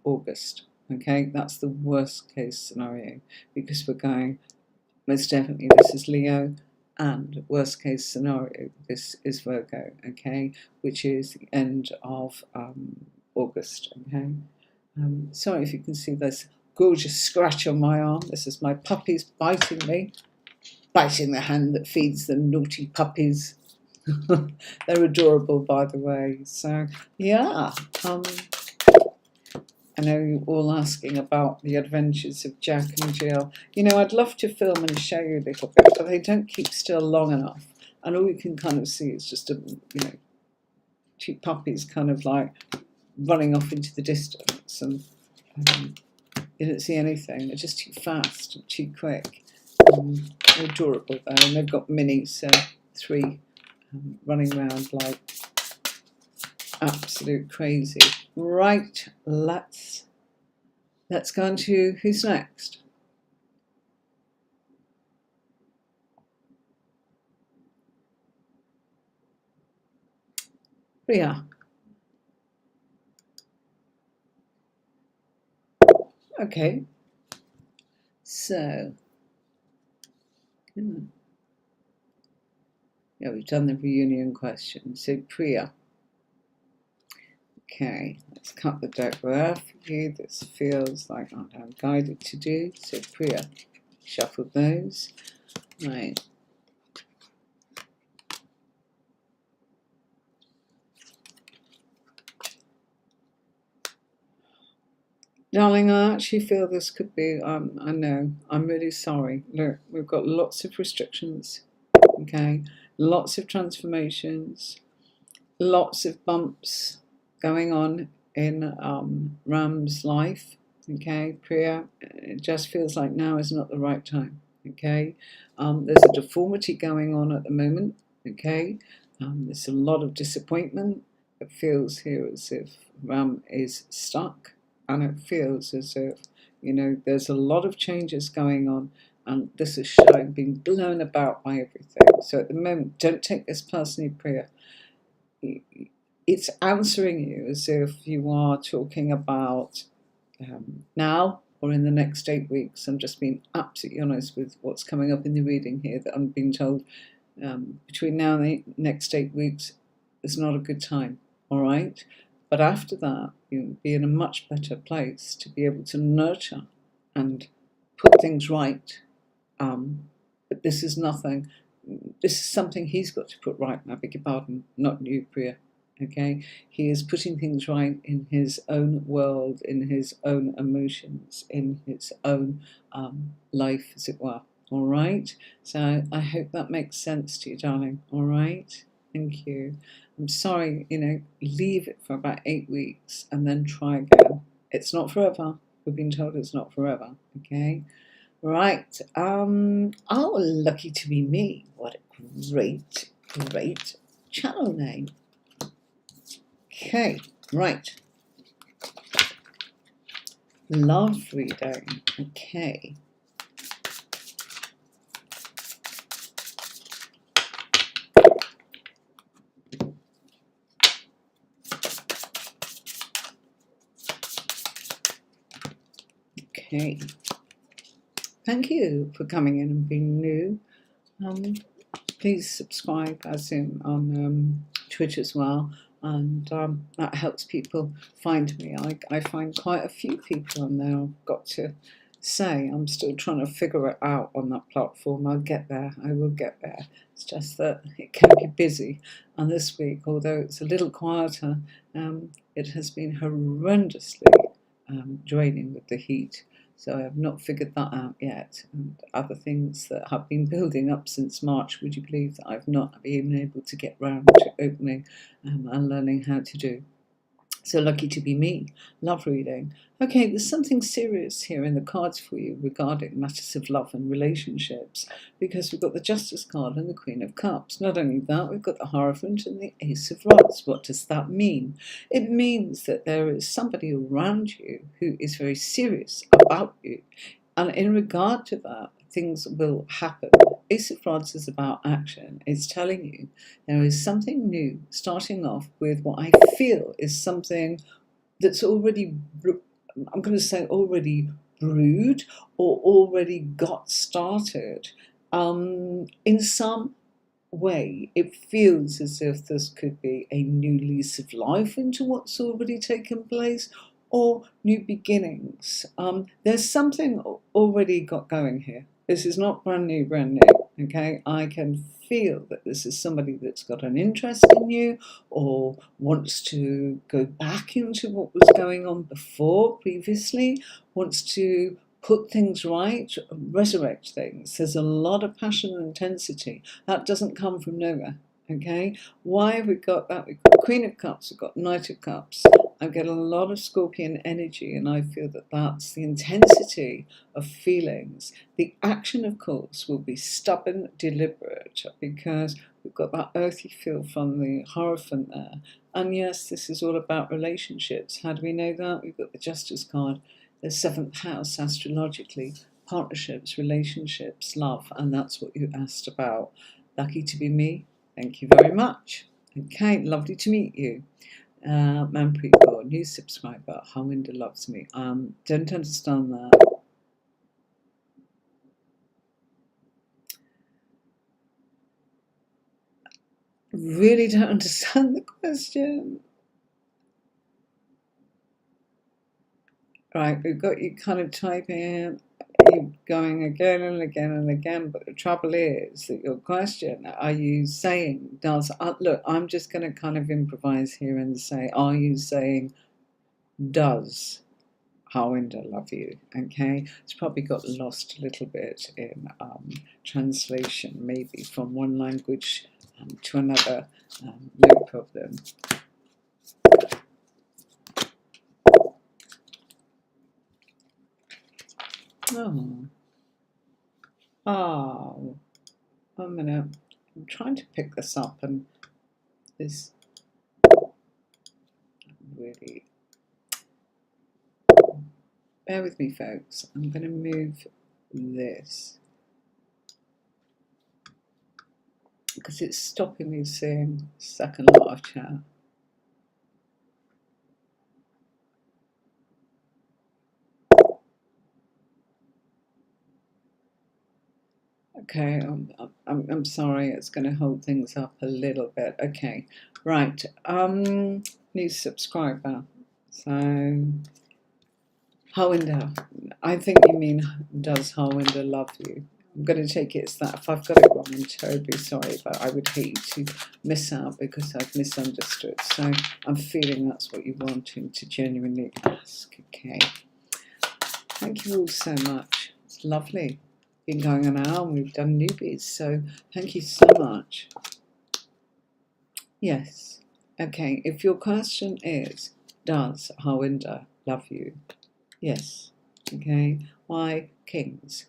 [SPEAKER 1] August, okay? That's the worst case scenario because we're going, most definitely this is Leo, and worst case scenario, this is Virgo, okay? Which is the end of August, okay? Sorry if you can see this gorgeous scratch on my arm. This is my puppies biting me. Biting the hand that feeds them, naughty puppies. They're adorable, by the way. So, yeah. I know you're all asking about the adventures of Jack and Jill. You know, I'd love to film and show you a little bit, but they don't keep still long enough. and all you can kind of see is just two puppies kind of like running off into the distance, and you don't see anything. They're just too fast and too quick. They're adorable though, and they've got minis, so 3 running around like absolute crazy. Right, let's go on to who's next. Priya. Okay, so yeah, we've done the reunion question. So Priya. Okay, let's cut the deck there for you. This feels like I'm guided to do. So Priya, shuffle those. Right. Darling, I actually feel this could be, I know, I'm really sorry. Look, we've got lots of restrictions, okay? Lots of transformations, lots of bumps going on in Ram's life, okay? Priya, it just feels like now is not the right time, okay? There's a deformity going on at the moment, okay? There's a lot of disappointment. It feels here as if Ram is stuck. And it feels as if, there's a lot of changes going on, and this is showing being blown about by everything. So at the moment, don't take this personally, Priya. It's answering you as if you are talking about now or in the next 8 weeks. I'm just being absolutely honest with what's coming up in the reading here, that I'm being told between now and the next 8 weeks is not a good time, all right? But after that, you'll be in a much better place to be able to nurture and put things right. But this is nothing. This is something he's got to put right. I beg your pardon, not you, Priya. Okay, he is putting things right in his own world, in his own emotions, in his own life, as it were. All right. So I hope that makes sense to you, darling. All right. Thank you. I'm sorry, leave it for about 8 weeks and then try again. It's not forever. We've been told it's not forever, okay? Right. Oh, lucky to be me. What a great, great channel name. Okay, right. Love reading. Okay. Okay, thank you for coming in and being new. Please subscribe as in on Twitch as well, and that helps people find me. I find quite a few people on there, I've got to say. I'm still trying to figure it out on that platform. I'll get there. I will get there. It's just that it can be busy, and this week, although it's a little quieter, it has been horrendously draining with the heat. So I have not figured that out yet. And other things that have been building up since March, would you believe that I've not been able to get round to opening and learning how to do. So lucky to be me. Love reading. Okay, there's something serious here in the cards for you regarding matters of love and relationships, because we've got the Justice card and the Queen of Cups. Not only that, we've got the Hierophant and the Ace of Rods. What does that mean? It means that there is somebody around you who is very serious about you. And in regard to that, things will happen. Ace of Rods is about action. It's telling you there is something new starting off with what I feel is something that's already, I'm going to say already brewed or already got started. In some way, it feels as if this could be a new lease of life into what's already taken place, or new beginnings. There's something already got going here. This is not brand new, okay? I can feel that this is somebody that's got an interest in you, or wants to go back into what was going on before, previously, wants to put things right, resurrect things. There's a lot of passion and intensity. That doesn't come from nowhere, okay? Why have we got that? We've got Queen of Cups, we've got Knight of Cups. I get a lot of Scorpion energy, and I feel that that's the intensity of feelings. The action, of course, will be stubborn, deliberate, because we've got that earthy feel from the Hierophant there. And yes, this is all about relationships. How do we know that? We've got the Justice card, the 7th house astrologically, partnerships, relationships, love, and that's what you asked about. Lucky to be me. Thank you very much. Okay, lovely to meet you. Manpreet Kaur, new subscriber. Harwinder loves me. Don't understand that. Really don't understand the question. Right, we've got you kind of typing, you going again and again and again, but the trouble is that your question, are you saying, look, I'm just going to kind of improvise here and say, are you saying, does Harwinder love you? Okay, it's probably got lost a little bit in translation, maybe from one language to another, no problem. Oh, a minute. I'm trying to pick this up, and this really. Bear with me, folks. I'm going to move this because it's stopping me seeing second lot of chat. Okay, I'm sorry, it's going to hold things up a little bit. Okay, right. New subscriber. So, Harwinder, I think you mean, does Harwinder love you? I'm going to take it as that. If I've got it wrong, I'm terribly sorry, but I would hate to miss out because I've misunderstood. So I'm feeling that's what you're wanting to genuinely ask. Okay. Thank you all so much. It's lovely. Been going on an hour and we've done newbies, so thank you so much. Yes. Okay. If your question is, does Harwinder love you? Yes. Okay. Why kings?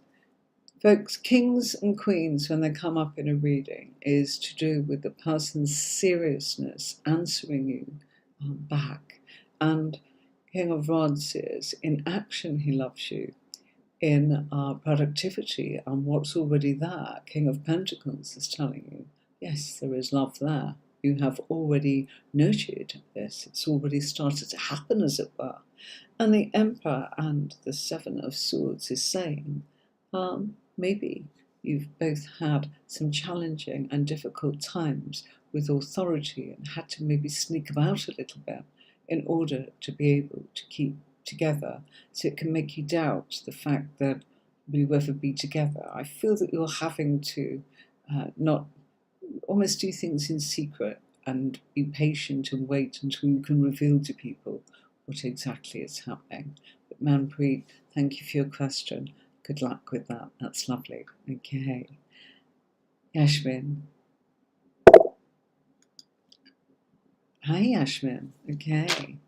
[SPEAKER 1] Folks, kings and queens, when they come up in a reading, is to do with the person's seriousness answering you back. And King of Rods is, in action, he loves you. In productivity and what's already there, King of Pentacles is telling you, yes, there is love there. You have already nurtured this. It's already started to happen, as it were. And the Emperor and the 7 of Swords is saying, maybe you've both had some challenging and difficult times with authority and had to maybe sneak about a little bit in order to be able to keep together, so it can make you doubt the fact that will you ever be together. I feel that you're having to not almost do things in secret and be patient and wait until you can reveal to people what exactly is happening. But Manpreet, thank you for your question. Good luck with that. That's lovely. Okay. Yashmin. Hi, Yashmin. Okay.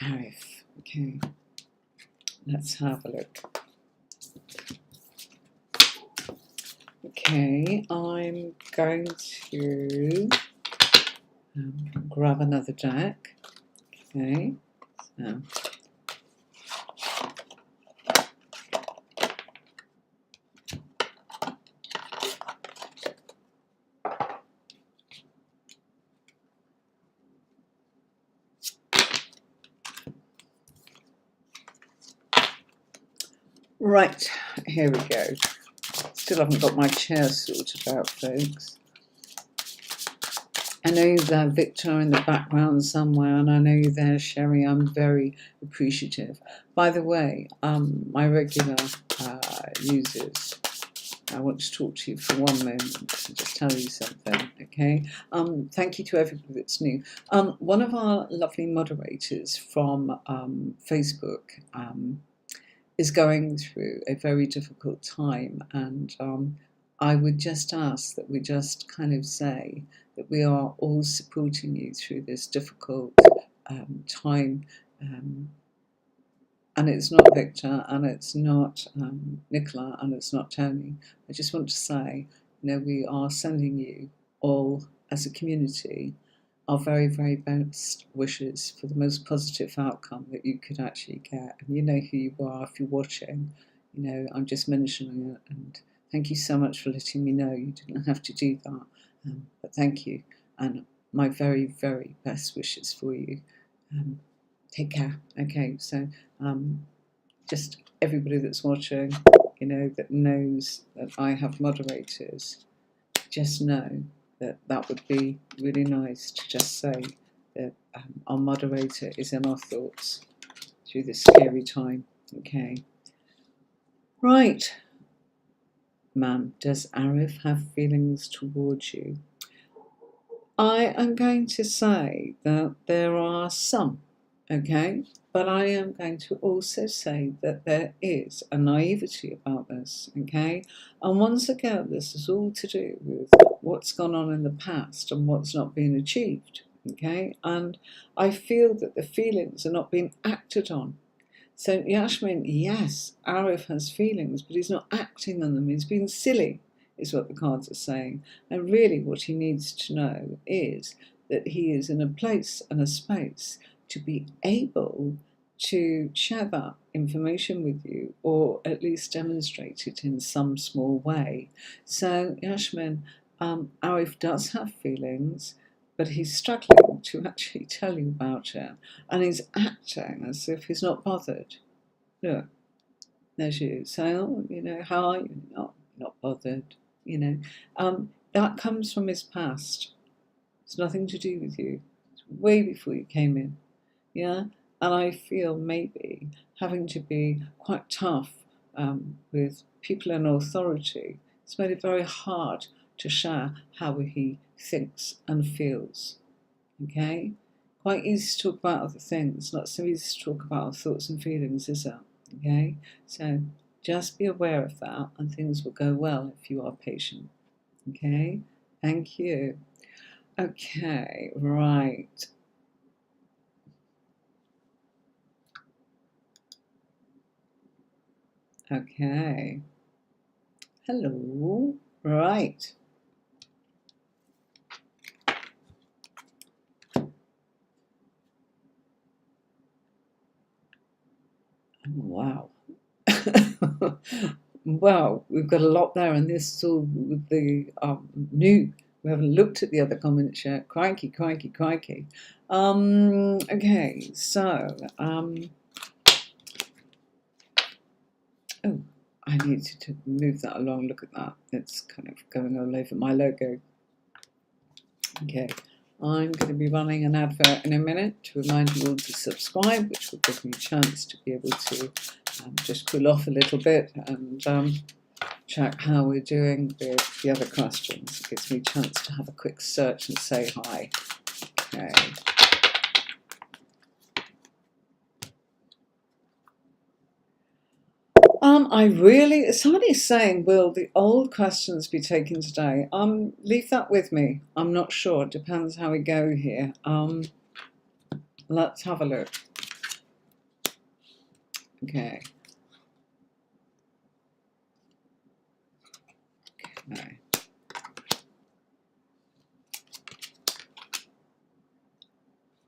[SPEAKER 1] Arif. Okay. Let's have a look. Okay, I'm going to grab another deck. Okay, so. Right, here we go. Still haven't got my chair sorted out, folks. I know you're there, Victor, in the background somewhere, and I know you're there, Sherry. I'm very appreciative. By the way, my regular users, I want to talk to you for one moment and just tell you something, okay? Thank you to everybody that's new. One of our lovely moderators from Facebook, is going through a very difficult time, and I would just ask that we just kind of say that we are all supporting you through this difficult time. And it's not Victor, and it's not Nicola, and it's not Tony. I just want to say, we are sending you all, as a community, our very, very best wishes for the most positive outcome that you could actually get. And you know who you are if you're watching. I'm just mentioning it, and thank you so much for letting me know. You didn't have to do that, but thank you, and my very, very best wishes for you. Take care. Okay, so just everybody that's watching, that knows that I have moderators, just know that that would be really nice to just say that our moderator is in our thoughts through this scary time. Okay. Right. Ma'am, does Arif have feelings towards you? I am going to say that there are some, okay? But I am going to also say that there is a naivety about this, okay? And once again, this is all to do with what's gone on in the past and what's not been achieved, okay? And I feel that the feelings are not being acted on. So Yashmin, yes, Arif has feelings, but he's not acting on them. He's being silly, is what the cards are saying. And really what he needs to know is that he is in a place and a space to be able to share that information with you, or at least demonstrate it in some small way. So Yashmin, Arif does have feelings, but he's struggling to actually tell you about it, and he's acting as if he's not bothered. Look, there's you. So, how are you? Not bothered. That comes from his past. It's nothing to do with you. It's way before you came in. Yeah? And I feel maybe having to be quite tough with people in authority, it's made it very hard to share how he thinks and feels. Okay? Quite easy to talk about other things, not so easy to talk about our thoughts and feelings, is it? Okay? So just be aware of that, and things will go well if you are patient. Okay? Thank you. Okay, right. Okay. Hello. Right. Wow. Wow, we've got a lot there, and this is all with the new. We haven't looked at the other comments yet. Crikey, crikey, crikey. Okay, so oh, I needed to move that along. Look at that. It's kind of going all over my logo. Okay, I'm going to be running an advert in a minute to remind you all to subscribe, which will give me a chance to be able to just cool off a little bit and check how we're doing with the other questions. It gives me a chance to have a quick search and say hi. Okay. Somebody's saying, will the old questions be taken today? Leave that with me. I'm not sure. It depends how we go here. Let's have a look. Okay. Okay.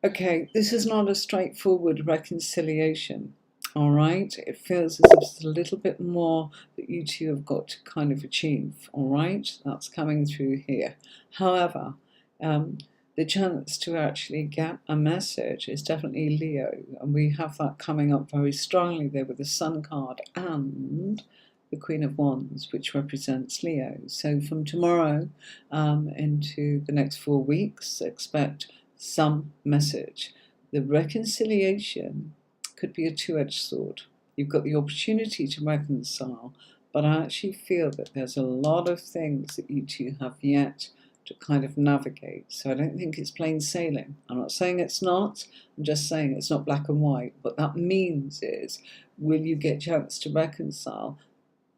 [SPEAKER 1] Okay, this is not a straightforward reconciliation. All right, it feels as if it's a little bit more that you two have got to kind of achieve. All right, that's coming through here. However, the chance to actually get a message is definitely Leo, and we have that coming up very strongly there with the Sun card and the Queen of Wands, which represents Leo. So from tomorrow into the next 4 weeks, expect some message. The reconciliation could be a two-edged sword. You've got the opportunity to reconcile, but I actually feel that there's a lot of things that you two have yet to kind of navigate. So I don't think it's plain sailing. I'm not saying it's not, I'm just saying it's not black and white. What that means is, will you get a chance to reconcile?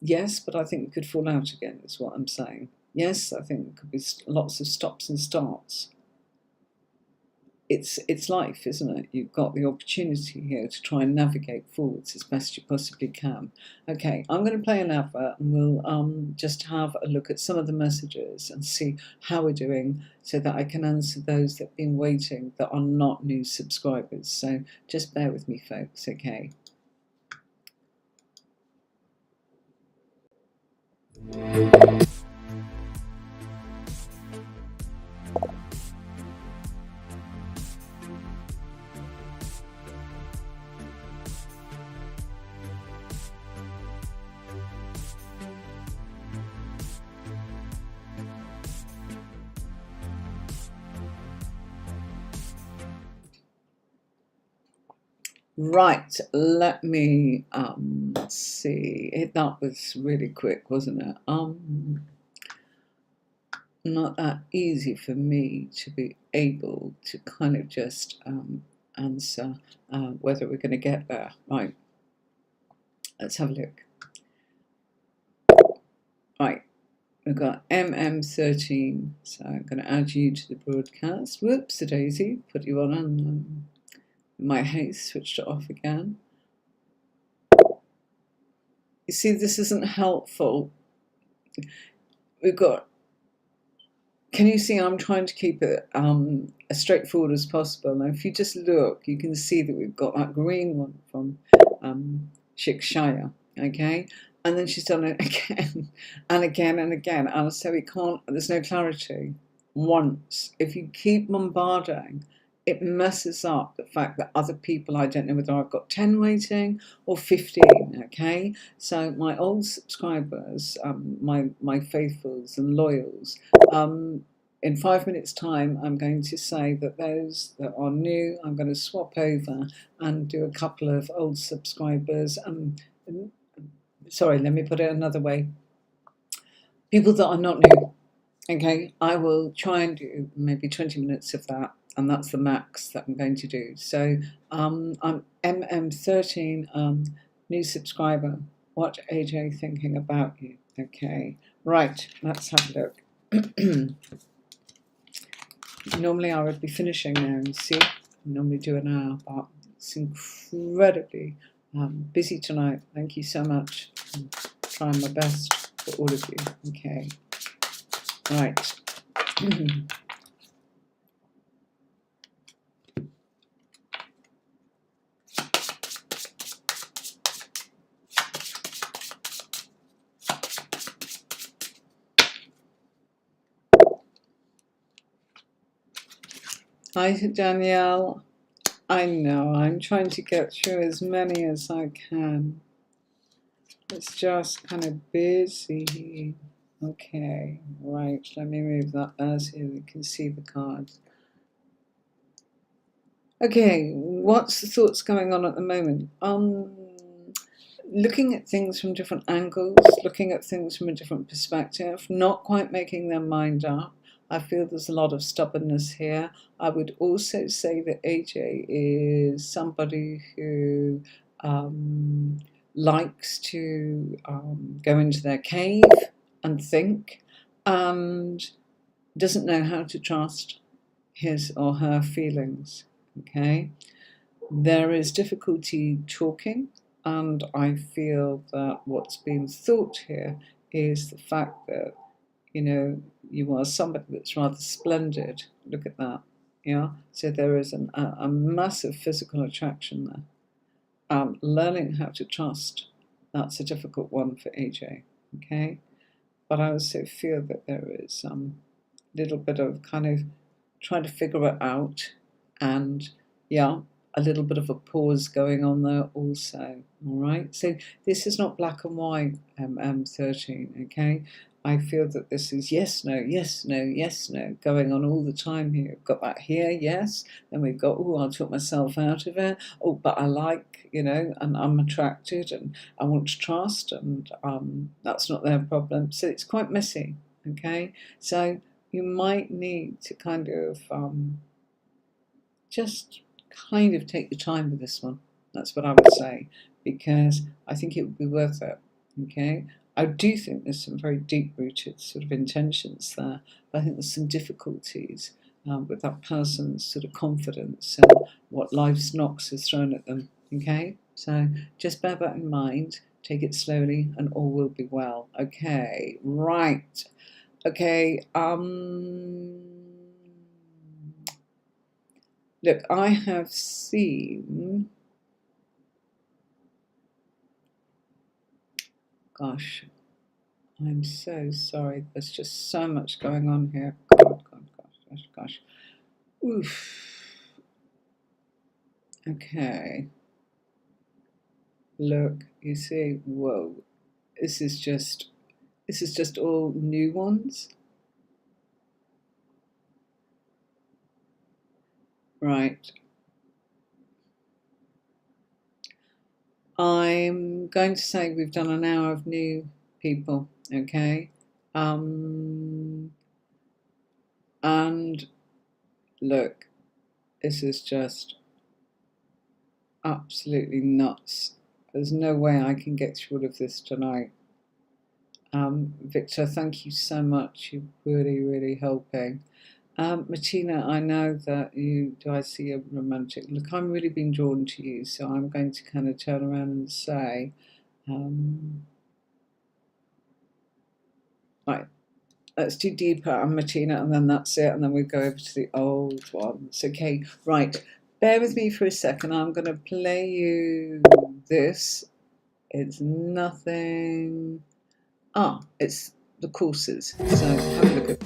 [SPEAKER 1] Yes, but I think we could fall out again, is what I'm saying. Yes, I think there could be lots of stops and starts. It's life, isn't it? You've got the opportunity here to try and navigate forwards as best you possibly can. Okay, I'm going to play an advert and we'll just have a look at some of the messages and see how we're doing so that I can answer those that have been waiting that are not new subscribers. So just bear with me, folks, okay? Right, let me see. That was really quick, wasn't it? Not that easy for me to be able to kind of just answer whether we're going to get there. Right, let's have a look. Right, we've got MM13, so I'm going to add you to the broadcast. Whoops, a daisy, put you on my haste, switched it off again. You see, this isn't helpful. We've got, can you see I'm trying to keep it as straightforward as possible. And if you just look, you can see that we've got that green one from Shikshaya, okay? And then she's done it again and again and again. And so we can't, there's no clarity. Once, if you keep bombarding, it messes up the fact that other people, I don't know whether I've got 10 waiting or 15, okay? So my old subscribers, my faithfuls and loyals, in 5 minutes' time, I'm going to say that those that are new, I'm going to swap over and do a couple of old subscribers. Sorry, let me put it another way. People that are not new, okay? I will try and do maybe 20 minutes of that, and that's the max that I'm going to do. So I'm MM13, new subscriber. What AJ thinking about you? Okay, right, let's have a look. Normally I would be finishing now, you see. I normally do an hour, but it's incredibly busy tonight. Thank you so much. I'm trying my best for all of you. Okay, right. Hi, Danielle. I know, I'm trying to get through as many as I can. It's just kind of busy. Okay, right, let me move that there so you can see the cards. Okay, what's the thoughts going on at the moment? Looking at things from different angles, looking at things from a different perspective, not quite making their mind up. I feel there's a lot of stubbornness here. I would also say that AJ is somebody who likes to go into their cave and think and doesn't know how to trust his or her feelings, okay? There is difficulty talking, and I feel that what's being thought here is the fact that, you know, you are somebody that's rather splendid. Look at that, yeah? So there is a massive physical attraction there. Learning how to trust, that's a difficult one for AJ, okay? But I also feel that there is a little bit of kind of trying to figure it out, and yeah, a little bit of a pause going on there also, all right? So this is not black and white, M13, okay? I feel that this is yes, no, yes, no, yes, no, going on all the time here. We've got that here, yes. Then we've got, oh, I'll talk myself out of it. Oh, but I like, you know, and I'm attracted and I want to trust, and that's not their problem. So it's quite messy, okay? So you might need to kind of just kind of take your time with this one. That's what I would say, because I think it would be worth it. Okay, I do think there's some very deep-rooted sort of intentions there, but I think there's some difficulties with that person's sort of confidence and what life's knocks has thrown at them. Okay, so just bear that in mind, take it slowly, and all will be well. Okay, right. Okay, look, I have seen, gosh, I'm so sorry, there's just so much going on here. God, gosh. Oof. Okay. Look, you see, whoa, this is just all new ones. Right. I'm going to say we've done an hour of new people, okay? And look, this is just absolutely nuts. There's no way I can get through all of this tonight. Victor, thank you so much. You're really, really helping. Martina, I know that do I see a romantic look? I'm really being drawn to you, so I'm going to kind of turn around and say, right, let's do deeper and Martina, and then that's it, and then we go over to the old ones. Okay, right, bear with me for a second. I'm going to play you this. It's nothing. It's the courses. So have a look at.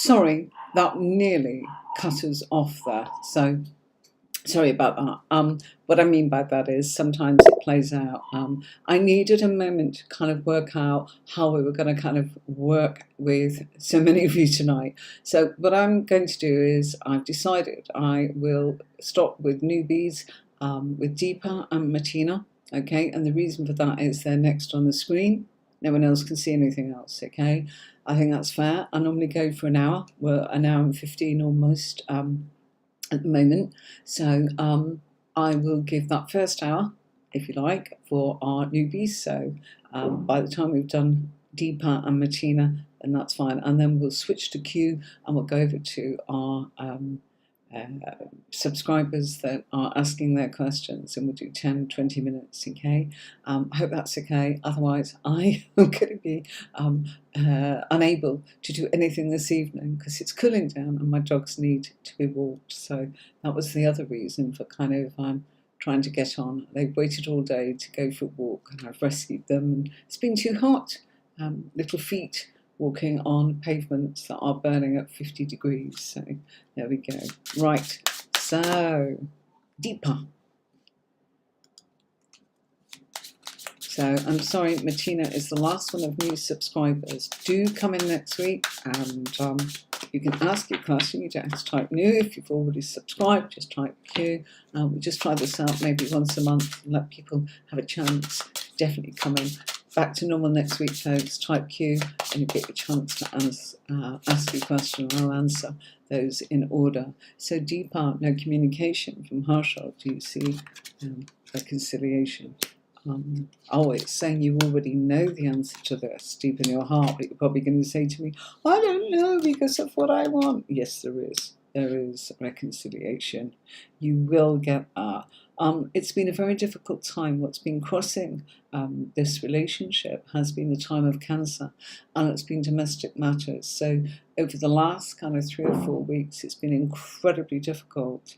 [SPEAKER 1] Sorry, that nearly cut us off there. So sorry about that. What I mean by that is sometimes it plays out. I needed a moment to kind of work out how we were going to kind of work with so many of you tonight. So what I'm going to do is I've decided I will stop with newbies, with Deepa and Martina. Okay, and the reason for that is they're next on the screen. No one else can see anything else. Okay, I think that's fair. I normally go for an hour. We're an hour and 15 almost. At the moment, so I will give that first hour, if you like, for our newbies. So by the time we've done Deepa and Martina, then that's fine, and then we'll switch to Q and we'll go over to our subscribers that are asking their questions, and we'll do 10-20 minutes. Okay, I hope that's okay. Otherwise I am going to be unable to do anything this evening because it's cooling down and my dogs need to be walked. So that was the other reason for kind of trying to get on. They've waited all day to go for a walk and I've rescued them, and it's been too hot. Little feet walking on pavements that are burning at 50 degrees. So there we go. Right, so Deepa. So I'm sorry, Martina is the last one of new subscribers. Do come in next week and you can ask your question. You don't have to type new. If you've already subscribed, just type Q. We just try this out maybe once a month and let people have a chance. Definitely come in. Back to normal next week, folks. Type Q and you get your chance to ask your question, and I'll answer those in order. So Deepa, no communication from Harshal. Do you see reconciliation? Always saying you already know the answer to this deep in your heart, but you're probably going to say to me, I don't know because of what I want. Yes, there is. There is reconciliation. You will get that. It's been a very difficult time. What's been crossing this relationship has been the time of Cancer, and it's been domestic matters. So over the last kind of 3 or 4 weeks, it's been an incredibly difficult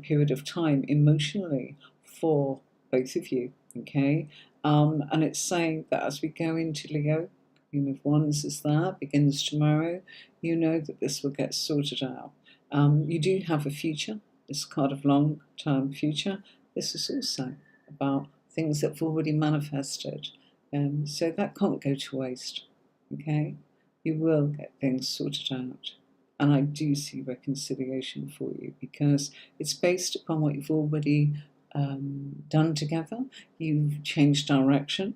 [SPEAKER 1] period of time emotionally for both of you. Okay, and it's saying that as we go into Leo, Queen of Wands is there, begins tomorrow, you know that this will get sorted out. You do have a future, this card of long-term future. This is also about things that have already manifested, so that can't go to waste. Okay, you will get things sorted out, and I do see reconciliation for you because it's based upon what you've already done together. You've changed direction.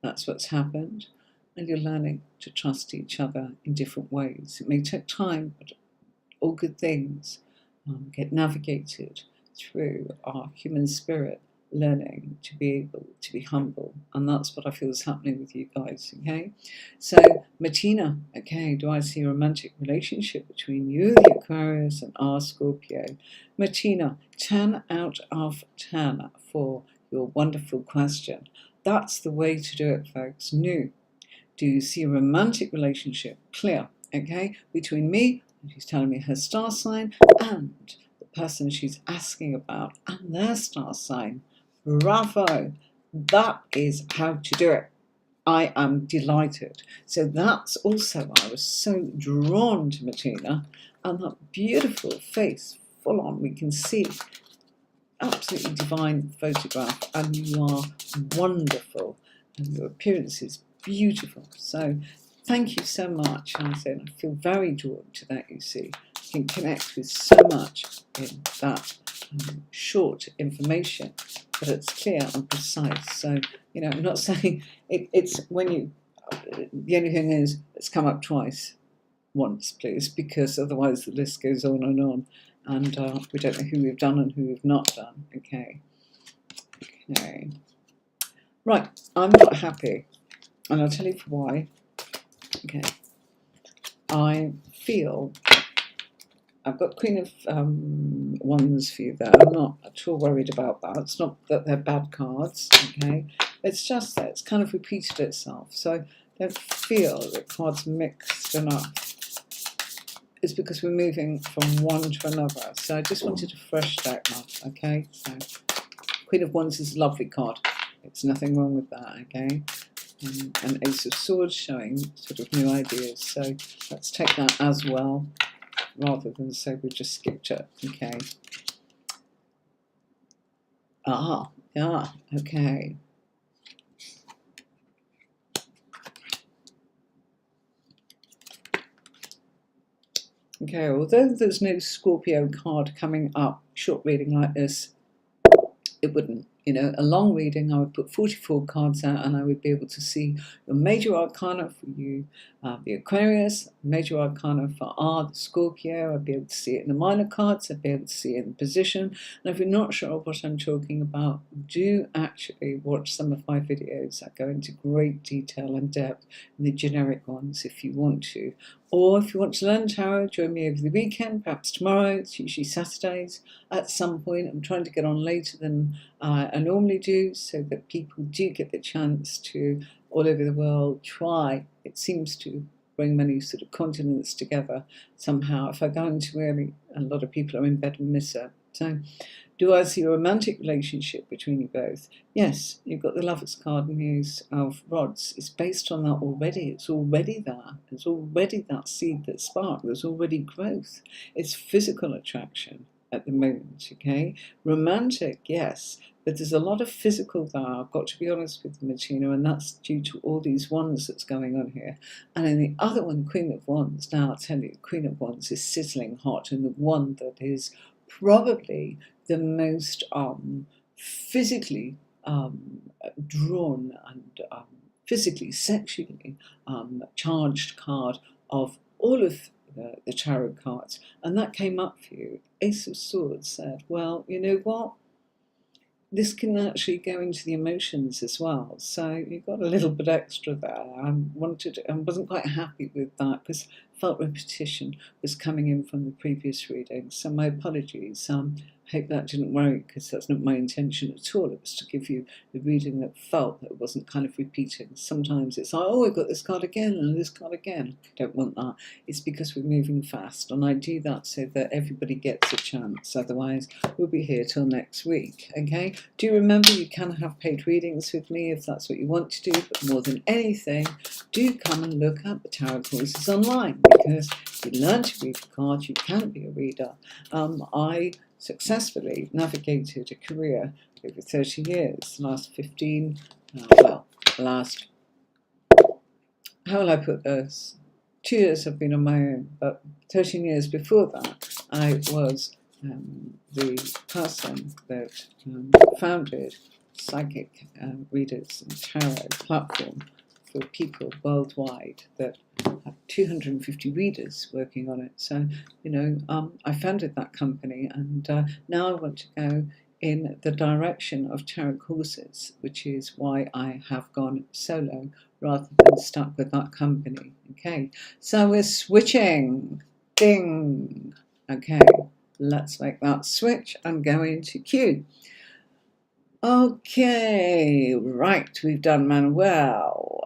[SPEAKER 1] That's what's happened, and you're learning to trust each other in different ways. It may take time, but all good things get navigated through our human spirit, learning to be able to be humble, and that's what I feel is happening with you guys. Okay, so Martina, okay, do I see a romantic relationship between you, the Aquarius, and our Scorpio? Martina, 10 out of 10 for your wonderful question. That's the way to do it, folks. New. Do you see a romantic relationship? Clear, okay, between me, and she's telling me her star sign, and the person she's asking about and their star sign. Bravo! That is how to do it. I am delighted. So that's also why I was so drawn to Martina, and that beautiful face, full on, we can see. Absolutely divine photograph, and you are wonderful, and your appearance is beautiful. So thank you so much. And I said I feel very drawn to that. You see, you can connect with so much in that short information, but it's clear and precise. So you know, I'm not saying it's when you. The only thing is, it's come up twice. Once, please, because otherwise the list goes on, and we don't know who we've done and who we've not done. Okay. Okay. Right, I'm not happy, and I'll tell you for why. Okay. I feel I've got Queen of Wands for you there. I'm not at all worried about that. It's not that they're bad cards. Okay. It's just that it's kind of repeated itself. So I don't feel that cards mixed enough. It's because we're moving from one to another. So I just wanted a fresh deck now, okay? So Queen of Wands is a lovely card. There's nothing wrong with that, okay? an Ace of Swords showing sort of new ideas. So let's take that as well, rather than say we just skipped it. Okay. Yeah, okay. Okay, although there's no Scorpio card coming up, short reading like this, it wouldn't. You know, a long reading, I would put 44 cards out and I would be able to see your major arcana for you, the Aquarius, major arcana for the Scorpio. I'd be able to see it in the minor cards, I'd be able to see it in position. And if you're not sure what I'm talking about, do actually watch some of my videos. I go into great detail and depth in the generic ones if you want to. Or if you want to learn tarot, join me over the weekend, perhaps tomorrow. It's usually Saturdays at some point. I'm trying to get on later than I normally do, so that people do get the chance to, all over the world, try. It seems to bring many sort of continents together somehow. If I go in too early, a lot of people are in bed and miss it. So, do I see a romantic relationship between you both? Yes, you've got the Lovers card and the Ace of Rods. It's based on that already. It's already there. There's already that seed that sparked. There's already growth. It's physical attraction at the moment, okay? Romantic, yes, but there's a lot of physical there. I've got to be honest with you, Martina, and that's due to all these wands that's going on here. And in the other one, Queen of Wands, now I'll tell you, Queen of Wands is sizzling hot, and the one that is probably the most physically drawn and physically, sexually charged card of all of the tarot cards. And that came up for you. Ace of Swords said, well, you know what? This can actually go into the emotions as well. So you got a little bit extra there. I wasn't quite happy with that because I felt repetition was coming in from the previous reading. So my apologies. I hope that didn't worry, because that's not my intention at all. It was to give you the reading that felt that it wasn't kind of repeating. Sometimes it's like, oh, I got this card again and this card again. I don't want that. It's because we're moving fast, and I do that so that everybody gets a chance. Otherwise, we'll be here till next week, okay? Do remember you can have paid readings with me if that's what you want to do, but more than anything, do come and look at the tarot courses online, because if you learn to read the cards, you can be a reader. I successfully navigated a career over 30 years, the last 15, last, how will I put this? 2 years I've been on my own, but 13 years before that, I was the person that founded Psychic Readers and Tarot platform for people worldwide that have 250 readers working on it. So, you know, I founded that company, and now I want to go in the direction of tarot courses, which is why I have gone solo rather than stuck with that company. Okay, so we're switching. Ding. Okay, let's make that switch and go into Q. Okay, right, we've done Manuel.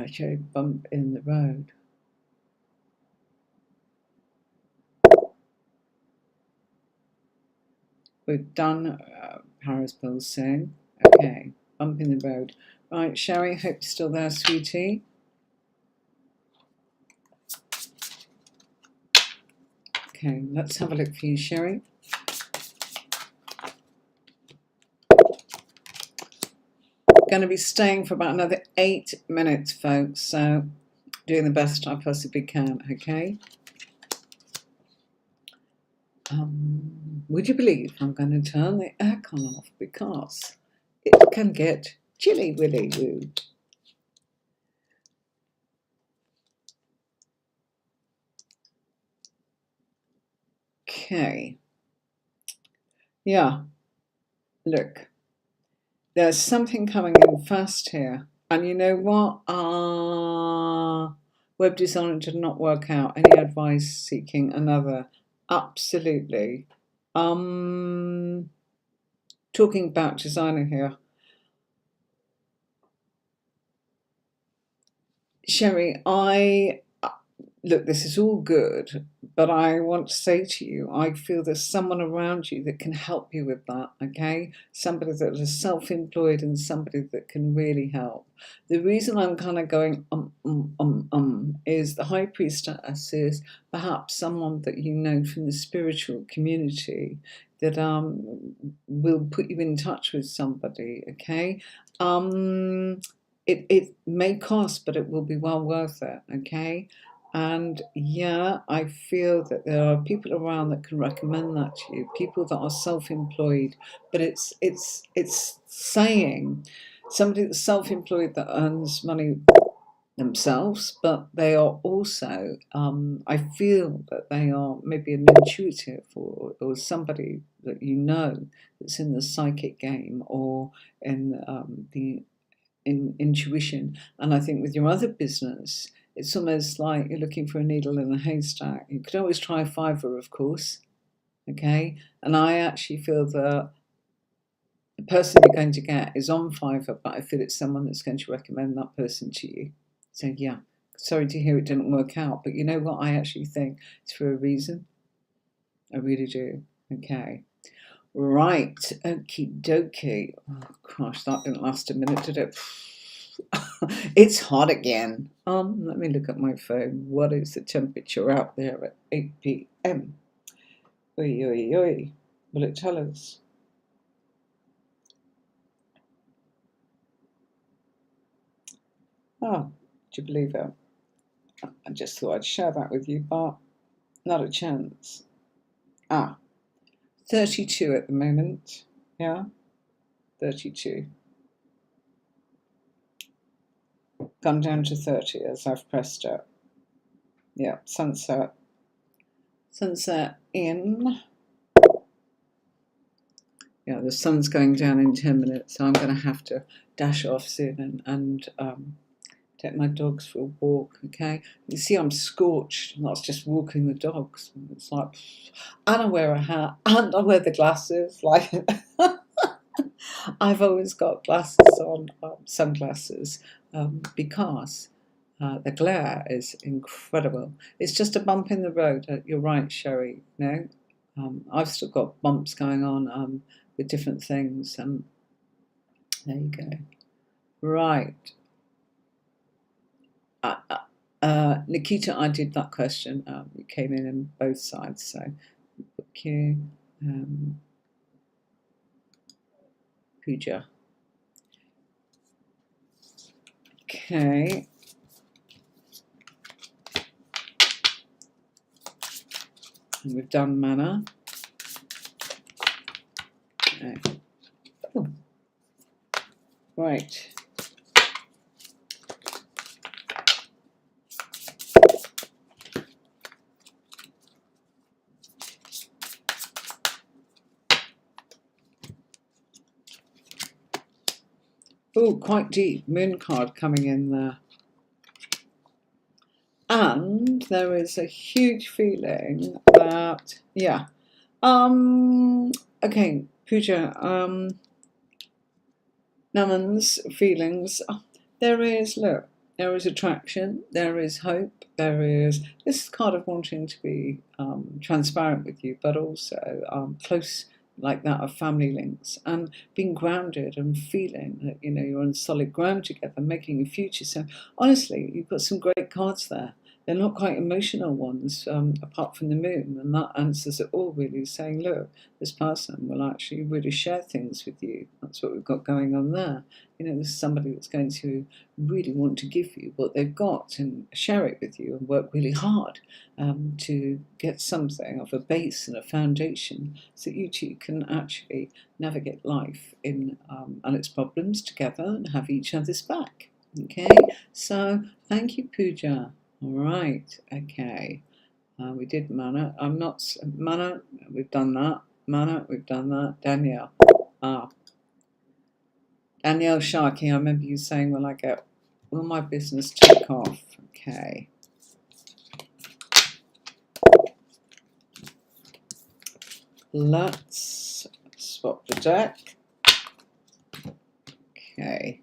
[SPEAKER 1] Cherry bump in the road. We've done Paris Pulsing. Okay, bump in the road. Right, Sherry, hope you're still there, sweetie. Okay, let's have a look for you, Sherry. Going to be staying for about another 8 minutes, folks, so doing the best I possibly can, okay? Would you believe I'm going to turn the aircon off because it can get chilly willy woo. Okay. Yeah. Look. There's something coming in fast here. And you know what? Web designer did not work out. Any advice seeking another? Absolutely. Talking about designer here. Sherry, look, this is all good, but I want to say to you, I feel there's someone around you that can help you with that, okay? Somebody that is self-employed and somebody that can really help. The reason I'm kind of going is the High Priestess is perhaps someone that you know from the spiritual community that will put you in touch with somebody, okay? It may cost, but it will be well worth it, okay? And yeah, I feel that there are people around that can recommend that to you, people that are self-employed, but it's saying somebody that's self-employed that earns money themselves, but they are also, I feel that they are maybe an intuitive or somebody that you know that's in the psychic game or in the intuition. And I think with your other business, it's almost like you're looking for a needle in a haystack. You could always try Fiverr, of course, okay? And I actually feel that the person you're going to get is on Fiverr, but I feel it's someone that's going to recommend that person to you. So yeah, sorry to hear it didn't work out, but you know what? I actually think it's for a reason. I really do, okay? Right, okie dokie. Oh gosh, that didn't last a minute, did it? It's hot again. Let me look at my phone. What is the temperature out there at 8 p.m.? Oi, oi, oi. Will it tell us? Oh, do you believe it? I just thought I'd share that with you, but not a chance. 32 at the moment. Yeah, 32. Gone down to 30 as I've pressed it. Yeah, sunset. Sunset in. Yeah, the sun's going down in 10 minutes, so I'm going to have to dash off soon and take my dogs for a walk, okay? You see I'm scorched, and that's just walking the dogs. It's like, and I wear a hat, and I wear the glasses, like, I've always got glasses on, sunglasses, because the glare is incredible. It's just a bump in the road. You're right, Sherry, you know? I've still got bumps going on with different things. There you go. Right. Nikita, I did that question. You came in on both sides, so book you. Puja. Okay. And we've done mana. Okay. Oh. Right. Oh, quite deep. Moon card coming in there. And there is a huge feeling that, yeah. Okay, Pooja, Naman's feelings. There is, look, there is attraction, there is hope, there is this card of wanting to be transparent with you, but also close like that of family links and being grounded and feeling that, you know, you're on solid ground together, making a future. So honestly, you've got some great cards there. They're not quite emotional ones, apart from the moon, and that answers it all really, saying, look, this person will actually really share things with you. That's what we've got going on there. You know, this is somebody that's going to really want to give you what they've got and share it with you and work really hard to get something of a base and a foundation so that you two can actually navigate life in and its problems together and have each other's back. Okay, so thank you, Pooja. All right, okay. We did mana. I'm not mana. We've done that. Mana. We've done that. Danielle. Danielle Sharkey. I remember you saying, "When I get, will my business take off?" Okay. Let's swap the deck. Okay.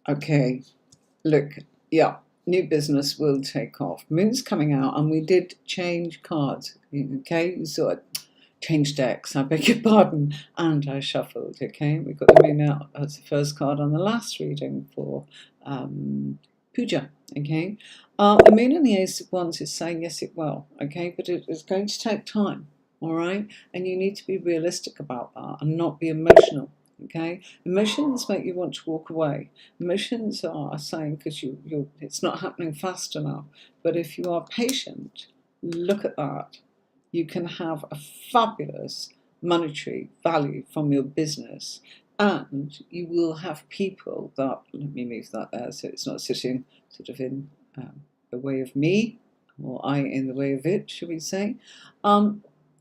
[SPEAKER 1] Okay, look, yeah, new business will take off. Moon's coming out, and we did change cards. Okay, so change decks, I beg your pardon, and I shuffled. Okay, we got the moon out as the first card on the last reading for puja. Okay, the moon and the ace of wands is saying yes, it will. Okay, but it is going to take time. All right, and you need to be realistic about that and not be emotional. Okay, emotions make you want to walk away. Emotions are saying because it's not happening fast enough. But if you are patient, look at that. You can have a fabulous monetary value from your business, and you will have people that, let me move that there so it's not sitting sort of in the way of me, or I in the way of it, shall we say.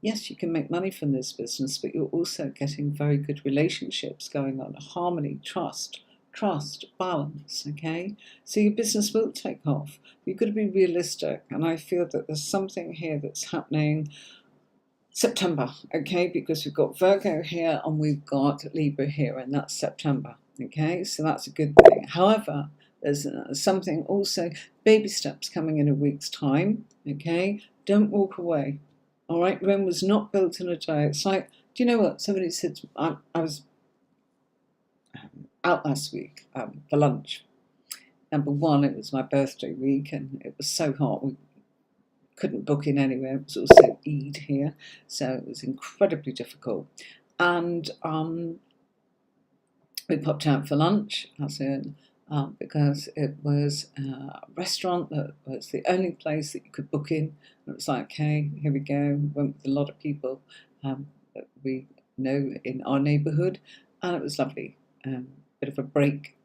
[SPEAKER 1] Yes, you can make money from this business, but you're also getting very good relationships going on, harmony, trust, balance, okay? So your business will take off. You've got to be realistic, and I feel that there's something here that's happening September, okay? Because we've got Virgo here and we've got Libra here, and that's September, okay? So that's a good thing. However, there's something also, baby steps coming in a week's time, okay? Don't walk away. All right, Rome was not built in a day. It's like, do you know what? Somebody said, I was out last week for lunch. Number one, it was my birthday week and it was so hot. We couldn't book in anywhere. It was also Eid here, so it was incredibly difficult. And we popped out for lunch, as in, because it was a restaurant that was the only place that you could book in. And it was like, okay, here we go. Went with a lot of people that we know in our neighbourhood, and it was lovely. Bit of a break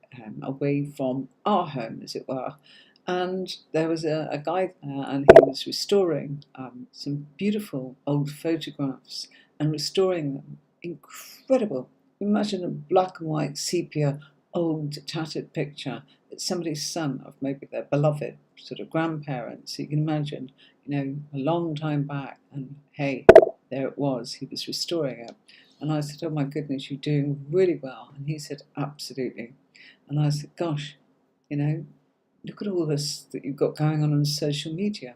[SPEAKER 1] away from our home, as it were. And there was a guy there, and he was restoring some beautiful old photographs and restoring them. Incredible. Imagine a black and white sepia old tattered picture. It's somebody's son of maybe their beloved sort of grandparents. So you can imagine, a long time back, and hey, there it was. He was restoring it. And I said, oh my goodness, you're doing really well. And he said, absolutely. And I said, gosh, look at all this that you've got going on social media.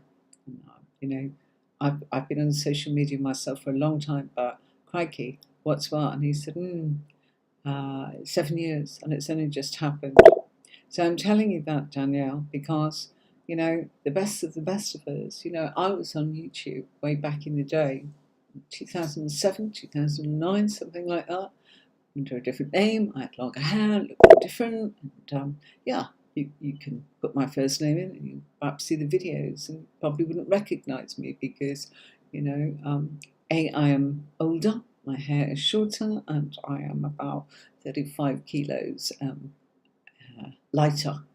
[SPEAKER 1] I've been on social media myself for a long time, but crikey, what's what? And he said, 7 years, and it's only just happened. So I'm telling you that, Danielle, because, the best of us, I was on YouTube way back in the day, 2007, 2009, something like that, under a different name. I had longer hair, looked different, and you can put my first name in and you perhaps see the videos and probably wouldn't recognize me because, I am older, my hair is shorter, and I am about 35 kilos lighter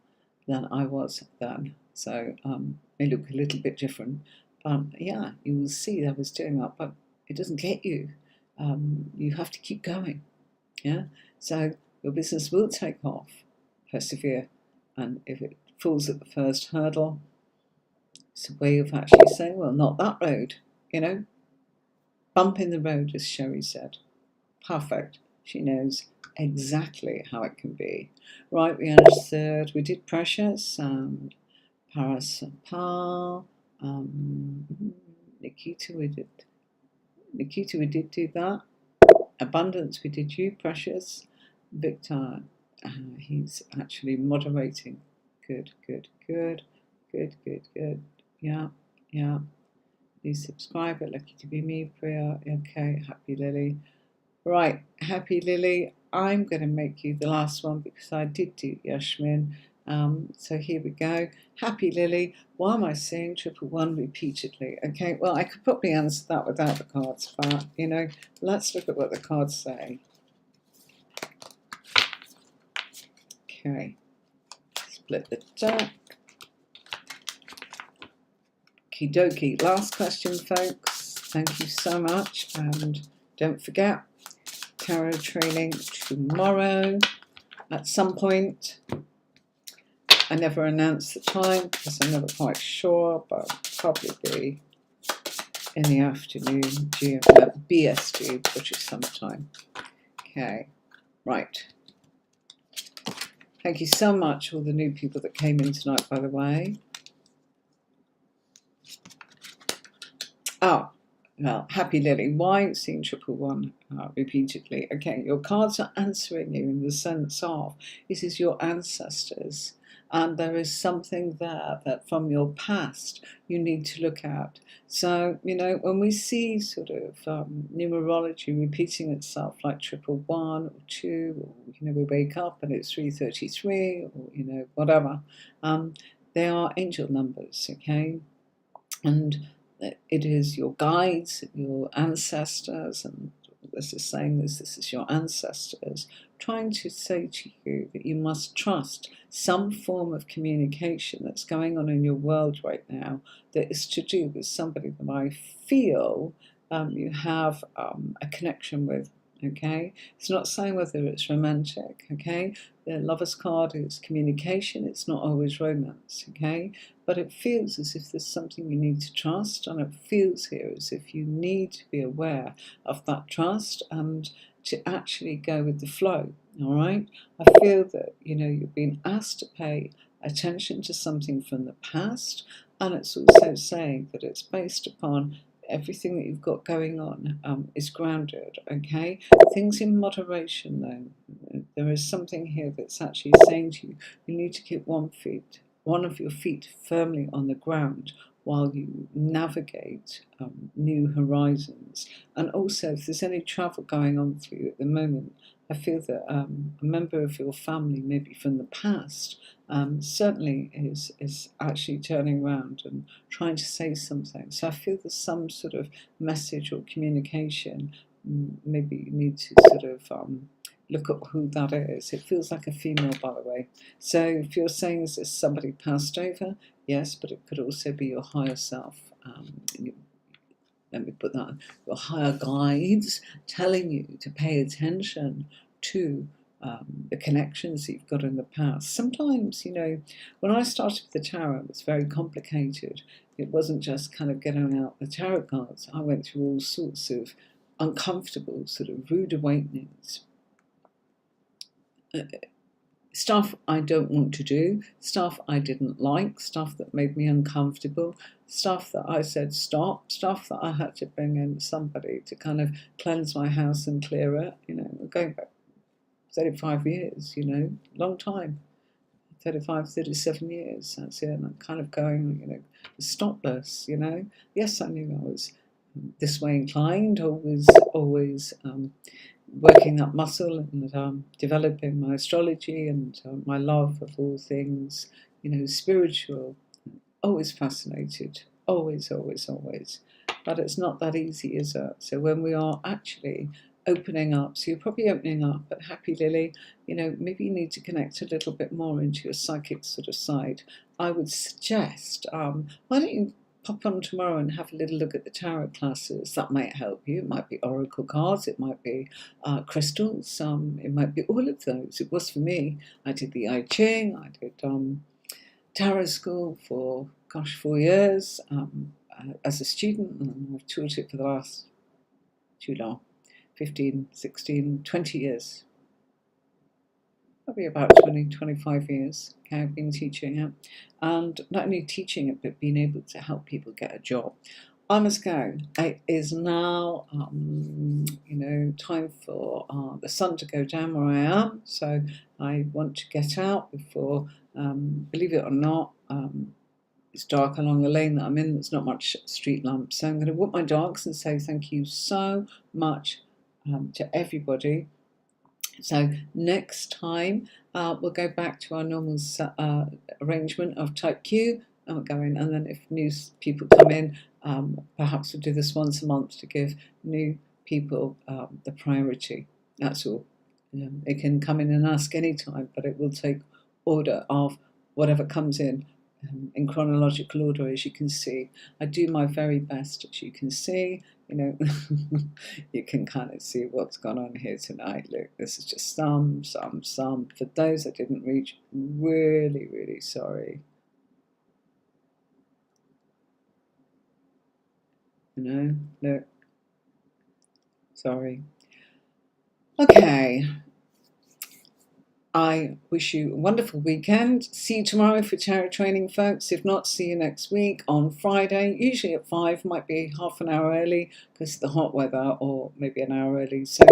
[SPEAKER 1] than I was then. So I look a little bit different. You will see I was doing that, but it doesn't get you. You have to keep going. Yeah. So your business will take off. Persevere. And if it falls at the first hurdle, it's a way of actually saying, well, not that road, Bump in the road, as Sherry said. Perfect. She knows exactly how it can be. Right, we had a third. We did Precious, Parasapal, Nikita, we did do that. Abundance, we did you, Precious. Victor, he's actually moderating. Good. Yeah. New subscriber, lucky to be me, Priya. Okay, Happy Lily. Right, Happy Lily, I'm going to make you the last one because I did do Yashmin. So here we go. Happy Lily, why am I saying 111 repeatedly? Okay, well, I could probably answer that without the cards, but, let's look at what the cards say. Okay, split the deck. Okie dokie. Last question, folks. Thank you so much. And don't forget, tarot training tomorrow at some point. I never announce the time because I'm never quite sure, but probably be in the afternoon, BST, British summertime. Okay, right. Thank you so much, all the new people that came in tonight, by the way. Oh, well, happy Lily. Why seeing 111 repeatedly? Okay, your cards are answering you in the sense of this is your ancestors, and there is something there that from your past you need to look at. So, you know, when we see sort of numerology repeating itself like 111 or 2, or, you know, we wake up and it's 333, or, you know, whatever, they are angel numbers, okay? And it is your guides, your ancestors, and this is saying this is your ancestors trying to say to you that you must trust some form of communication that's going on in your world right now that is to do with somebody that I feel you have a connection with. Okay, it's not saying whether it's romantic. Okay, the Lover's card is communication, it's not always romance. Okay, but it feels as if there's something you need to trust, and it feels here as if you need to be aware of that trust and to actually go with the flow. All right, I feel that, you know, you've been asked to pay attention to something from the past, and it's also saying that it's based upon everything that you've got going on is grounded. Okay, things in moderation though. There is something here that's actually saying to you, you need to keep one of your feet firmly on the ground while you navigate new horizons. And also, if there's any travel going on for you at the moment, I feel that a member of your family, maybe from the past, certainly is actually turning around and trying to say something. So I feel there's some sort of message or communication. Maybe you need to sort of look at who that is. It feels like a female, by the way. So if you're saying is this somebody passed over, yes, but it could also be your higher self. Let me put that, your higher guides telling you to pay attention to the connections that you've got in the past. Sometimes, you know, when I started with the tarot, it was very complicated. It wasn't just kind of getting out the tarot cards. I went through all sorts of uncomfortable, sort of rude awakenings. Stuff I don't want to do, stuff I didn't like, stuff that made me uncomfortable, stuff that I said stop, stuff that I had to bring in somebody to kind of cleanse my house and clear it. You know, we're going back 35 years, you know, long time. 35, 37 years, that's it. And I'm kind of going, you know, stopless, you know. Yes, I knew I was this way inclined, always working that muscle and developing my astrology and my love of all things, you know, spiritual. Always fascinated, always, always, always. But it's not that easy, is it? So when we are actually opening up, so you're probably opening up, but happy Lily, you know, maybe you need to connect a little bit more into your psychic sort of side. I would suggest, why don't you pop on tomorrow and have a little look at the tarot classes. That might help you. It might be oracle cards, it might be crystals, it might be all of those. It was for me. I did the I Ching, I did tarot school for, gosh, 4 years as a student, and I've taught it for the last, too long, 15, 16, 20 years. Probably about 20, 25 years. Okay, I've been teaching it, and not only teaching it, but being able to help people get a job. I must go. It is now, you know, time for the sun to go down where I am. So I want to get out before, believe it or not, it's dark along the lane that I'm in. There's not much street lamp. So I'm going to walk my dogs and say thank you so much to everybody. So next time we'll go back to our normal arrangement of type Q, and we'll go in, and then if new people come in, perhaps we'll do this once a month to give new people the priority. That's all. They can come in and ask any time, but it will take order of whatever comes in chronological order, as you can see. I do my very best, as you can see. You know, you can kind of see what's gone on here tonight. Look, this is just some. For those that didn't reach, really, really sorry. You know, look, sorry. Okay. I wish you a wonderful weekend. See you tomorrow for tarot training, folks. If not, see you next week on Friday, usually at 5, might be half an hour early because of the hot weather, or maybe an hour early. So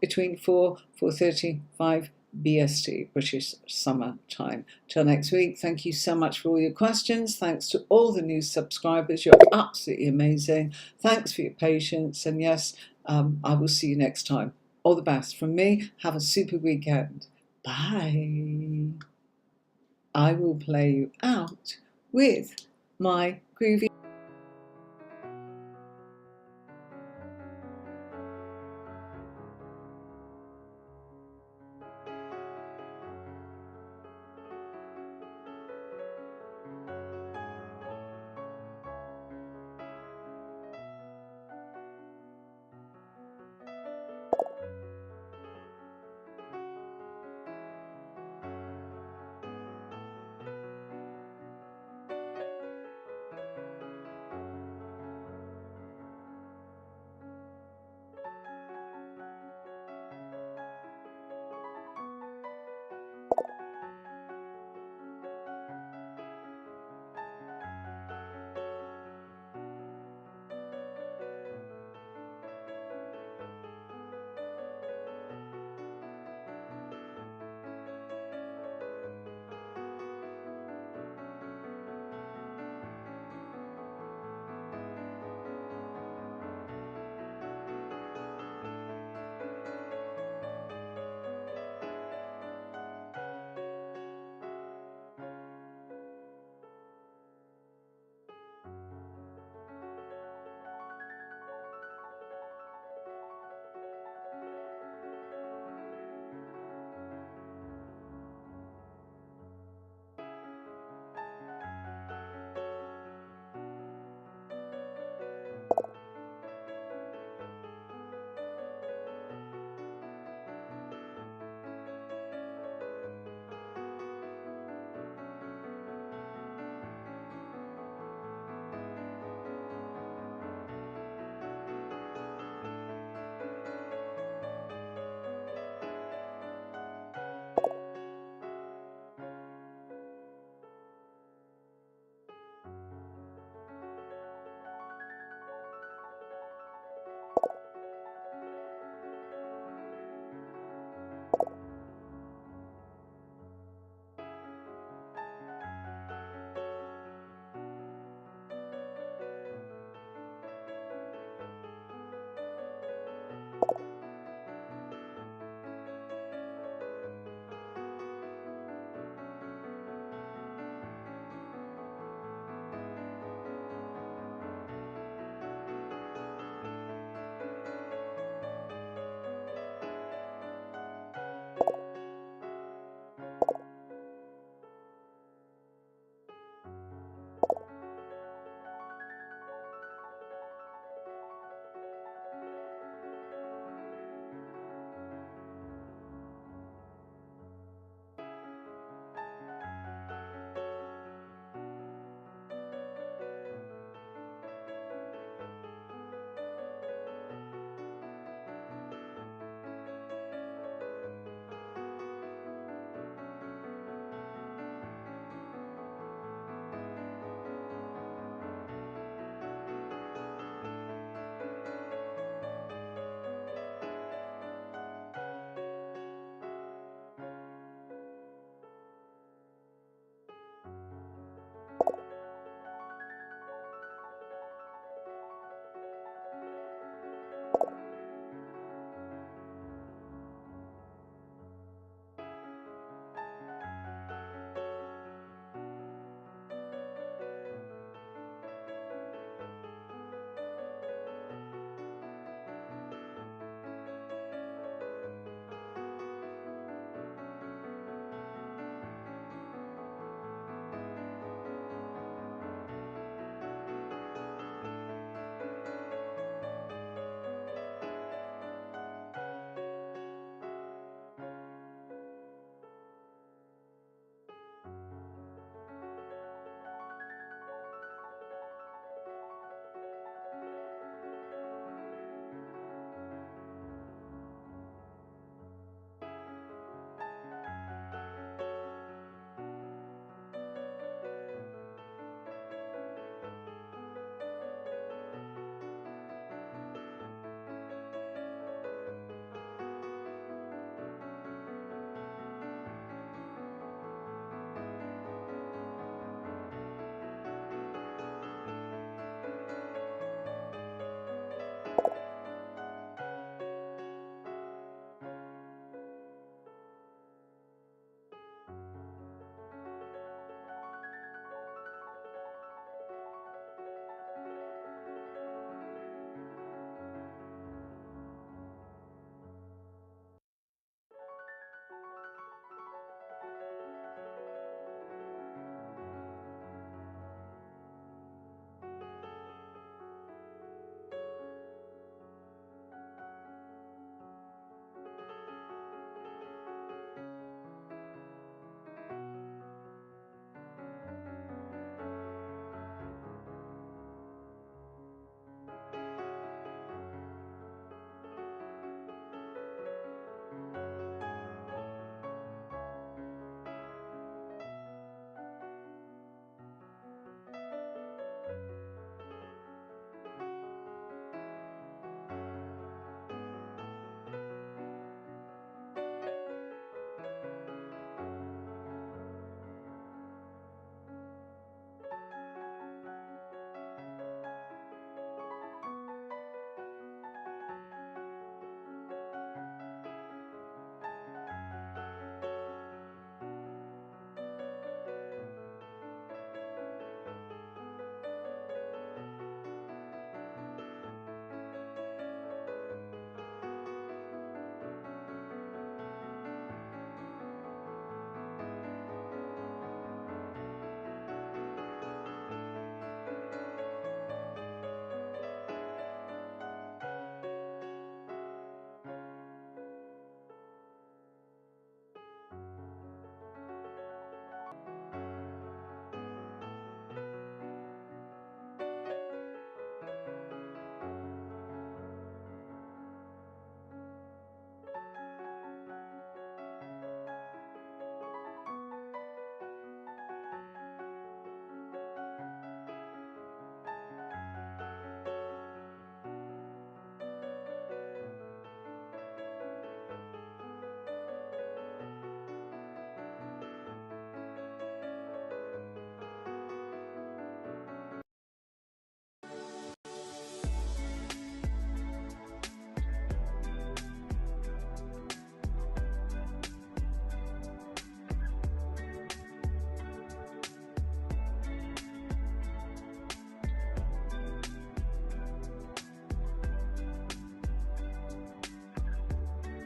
[SPEAKER 1] between 4:30, 5 BST, British Summer Time. Till next week, thank you so much for all your questions. Thanks to all the new subscribers. You're absolutely amazing. Thanks for your patience. And yes, I will see you next time. All the best from me. Have a super weekend. Bye. I will play you out with my groovy